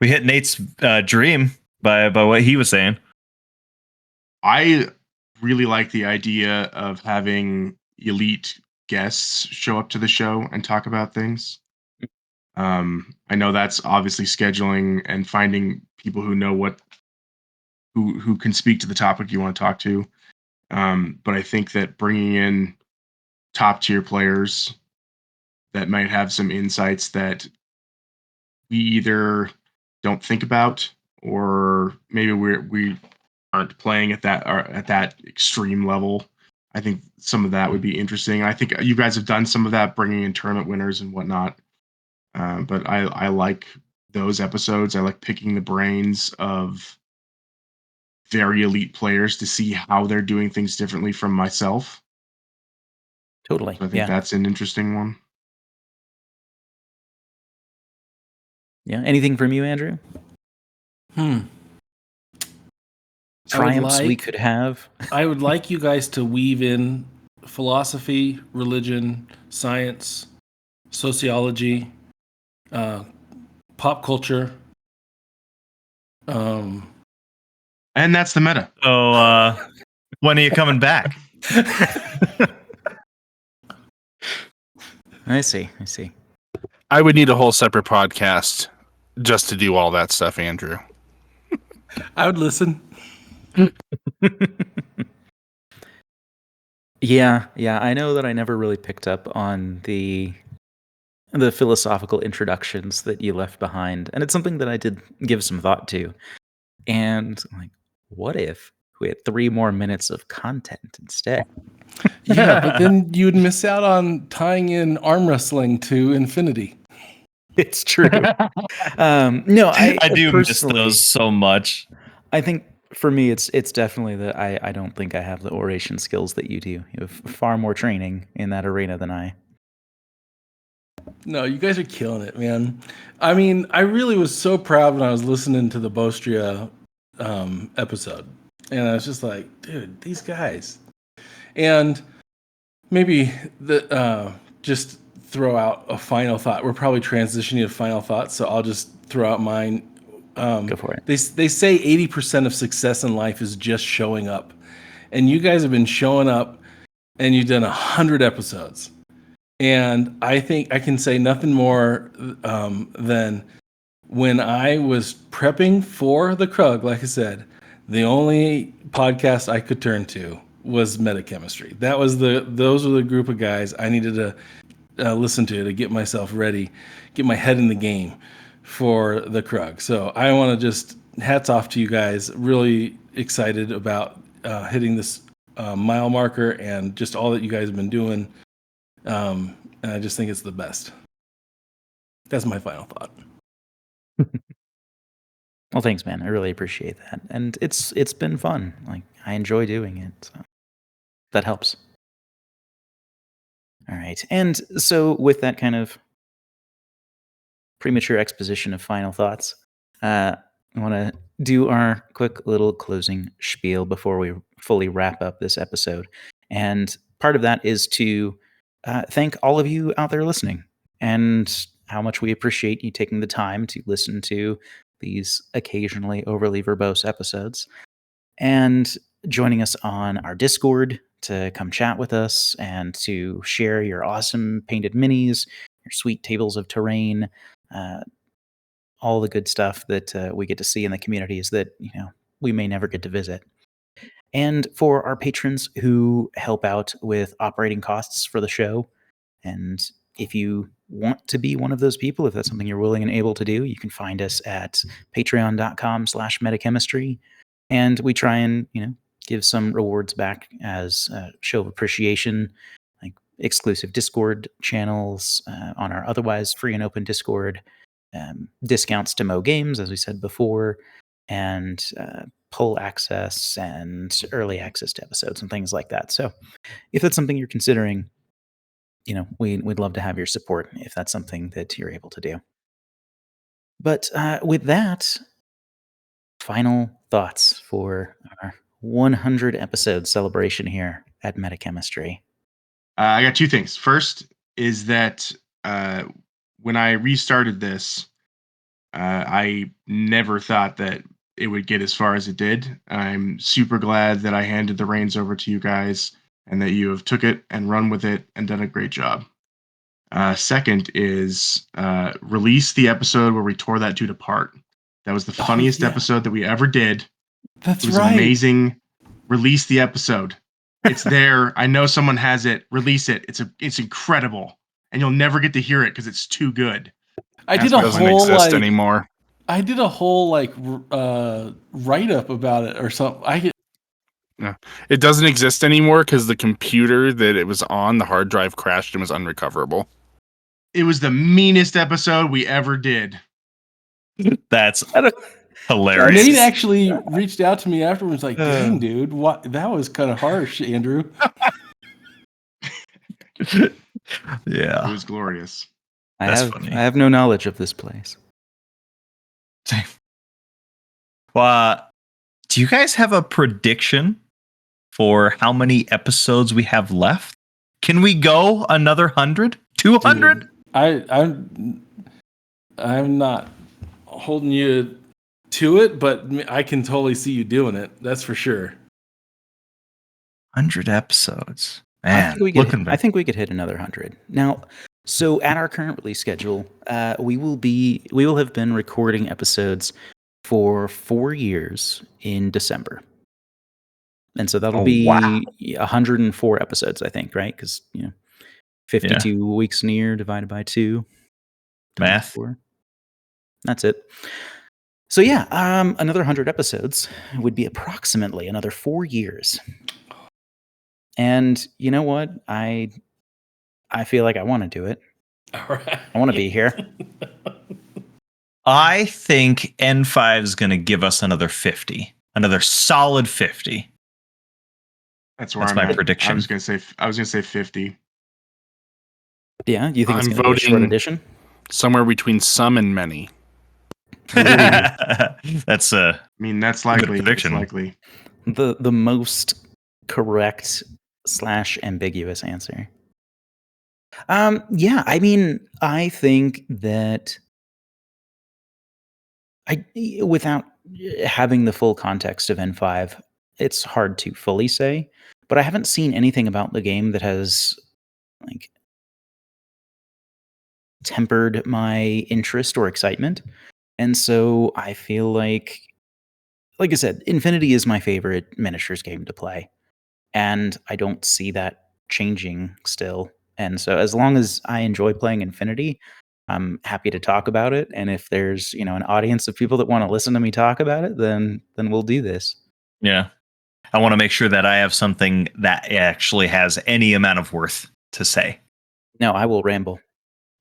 We hit Nate's dream by what he was saying. I really like the idea of having elite guests show up to the show and talk about things. I know that's obviously scheduling and finding people who know who can speak to the topic you want to talk to. But I think that bringing in top tier players that might have some insights that we either don't think about, or maybe we aren't playing at that extreme level. I think some of that would be interesting. I think you guys have done some of that, bringing in tournament winners and whatnot. But I like those episodes. I like picking the brains of very elite players to see how they're doing things differently from myself. Totally. So I think Yeah. that's an interesting one. Yeah. Anything from you, Andrew? Triumphs we could have. I would like you guys to weave in philosophy, religion, science, sociology, pop culture. And that's the meta. So when are you coming back? I see. I would need a whole separate podcast just to do all that stuff, Andrew. I would listen. Yeah. I know that I never really picked up on the philosophical introductions that you left behind, and it's something that I did give some thought to. And I'm like, what if we had 3 more minutes of content instead? Yeah, but then you would miss out on tying in arm wrestling to Infinity. It's true. No, I do miss personally, those so much. I think for me, it's definitely that I don't think I have the oration skills that you do. You have far more training in that arena than I. No, you guys are killing it, man. I mean, I really was so proud when I was listening to the Bostria episode. And I was just like, dude, these guys. And maybe just throw out a final thought. We're probably transitioning to final thoughts, so I'll just throw out mine. Go for it. They say 80% of success in life is just showing up. And you guys have been showing up, and you've done 100 episodes. And I think I can say nothing more than when I was prepping for the Krug, like I said, the only podcast I could turn to was MetaChemistry. Those were the group of guys I needed to listen to get myself ready, get my head in the game for the Krug. So I want to just hats off to you guys. Really excited about hitting this mile marker and just all that you guys have been doing. And I just think it's the best. That's my final thought. Well, thanks, man. I really appreciate that, and it's been fun. Like, I enjoy doing it, so that helps. All right, and so with that kind of premature exposition of final thoughts, I want to do our quick little closing spiel before we fully wrap up this episode. And part of that is to thank all of you out there listening, and how much we appreciate you taking the time to listen to these occasionally overly verbose episodes, and joining us on our Discord to come chat with us and to share your awesome painted minis, your sweet tables of terrain, all the good stuff that we get to see in the communities that we may never get to visit. And for our patrons who help out with operating costs for the show, and if you want to be one of those people, if that's something you're willing and able to do, you can find us at patreon.com/metachemistry. And we try and, give some rewards back as a show of appreciation, like exclusive Discord channels on our otherwise free and open Discord, discounts to Mo Games, as we said before, and pull access and early access to episodes and things like that. So if that's something you're considering, we'd love to have your support if that's something that you're able to do. But with that, final thoughts for our 100 episode celebration here at MetaChemistry. I got two things. First is that when I restarted this, I never thought that it would get as far as it did. I'm super glad that I handed the reins over to you guys and that you have took it and run with it and done a great job. Second is release the episode where we tore that dude apart. That was the funniest episode that we ever did. That's it was right. Amazing. Release the episode. It's there. I know someone has it. Release it. It's incredible, and you'll never get to hear it because it's too good. I did It doesn't exist anymore. I did a whole write up about it or something. No, it doesn't exist anymore because the computer that it was on, the hard drive crashed and was unrecoverable. It was the meanest episode we ever did. That's hilarious. Nate actually reached out to me afterwards, like, "Dang, dude, what? That was kind of harsh, Andrew." Yeah, it was glorious. That's funny. I have no knowledge of this place. Well, do you guys have a prediction for how many episodes we have left? Can we go another 100? 200? I'm not holding you to it, but I can totally see you doing it. That's for sure. 100 episodes. Man, I think we could hit another 100. Now, so at our current release schedule, we will have been recording episodes for 4 years in December. And so that'll be 104 episodes, I think, right? Because 52 weeks in a year divided by 2. Math. 24. That's it. So yeah, another 100 episodes would be approximately another 4 years. And you know what? I feel like I want to do it. All right. I want to be here. I think N5 is going to give us another 50. Another solid 50. That's my prediction. I was gonna say 50. Yeah, you think I'm it's going to be a short edition? Somewhere between some and many. That's I mean, that's likely. prediction. It's likely. The most correct / ambiguous answer. Yeah, I mean, I think that without having the full context of N5, it's hard to fully say, but I haven't seen anything about the game that has tempered my interest or excitement. And so I feel like I said, Infinity is my favorite miniatures game to play. and I don't see that changing still. And so as long as I enjoy playing Infinity, I'm happy to talk about it. And if there's, an audience of people that want to listen to me talk about it, then we'll do this. Yeah. I want to make sure that I have something that actually has any amount of worth to say. No, I will ramble.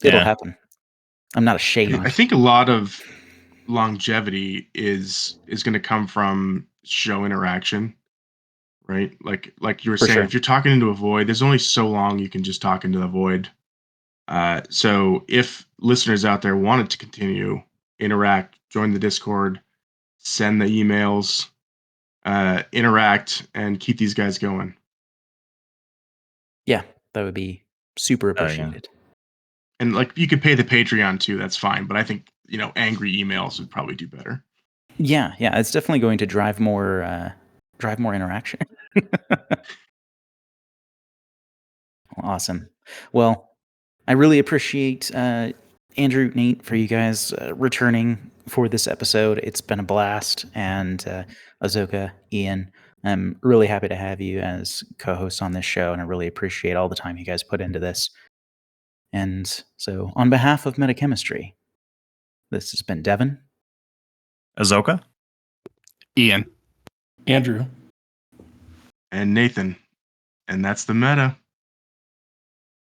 It'll Yeah. happen. I'm not ashamed. I think a lot of longevity is going to come from show interaction, right? Like you were For saying, sure. if you're talking into a void, there's only so long you can just talk into the void. So if listeners out there wanted to continue, interact, join the Discord, send the emails, interact, and keep these guys going. Yeah, that would be super appreciated. And like you could pay the Patreon too, that's fine. But I think, angry emails would probably do better. Yeah, it's definitely going to drive more interaction. Awesome. Well, I really appreciate Andrew, Nate, for you guys returning for this episode. It's been a blast, and Azoka, Ian, I'm really happy to have you as co-hosts on this show, and I really appreciate all the time you guys put into this. And so, on behalf of MetaChemistry, this has been Devin, Azoka, Ian, Andrew, and Nathan. And that's the meta.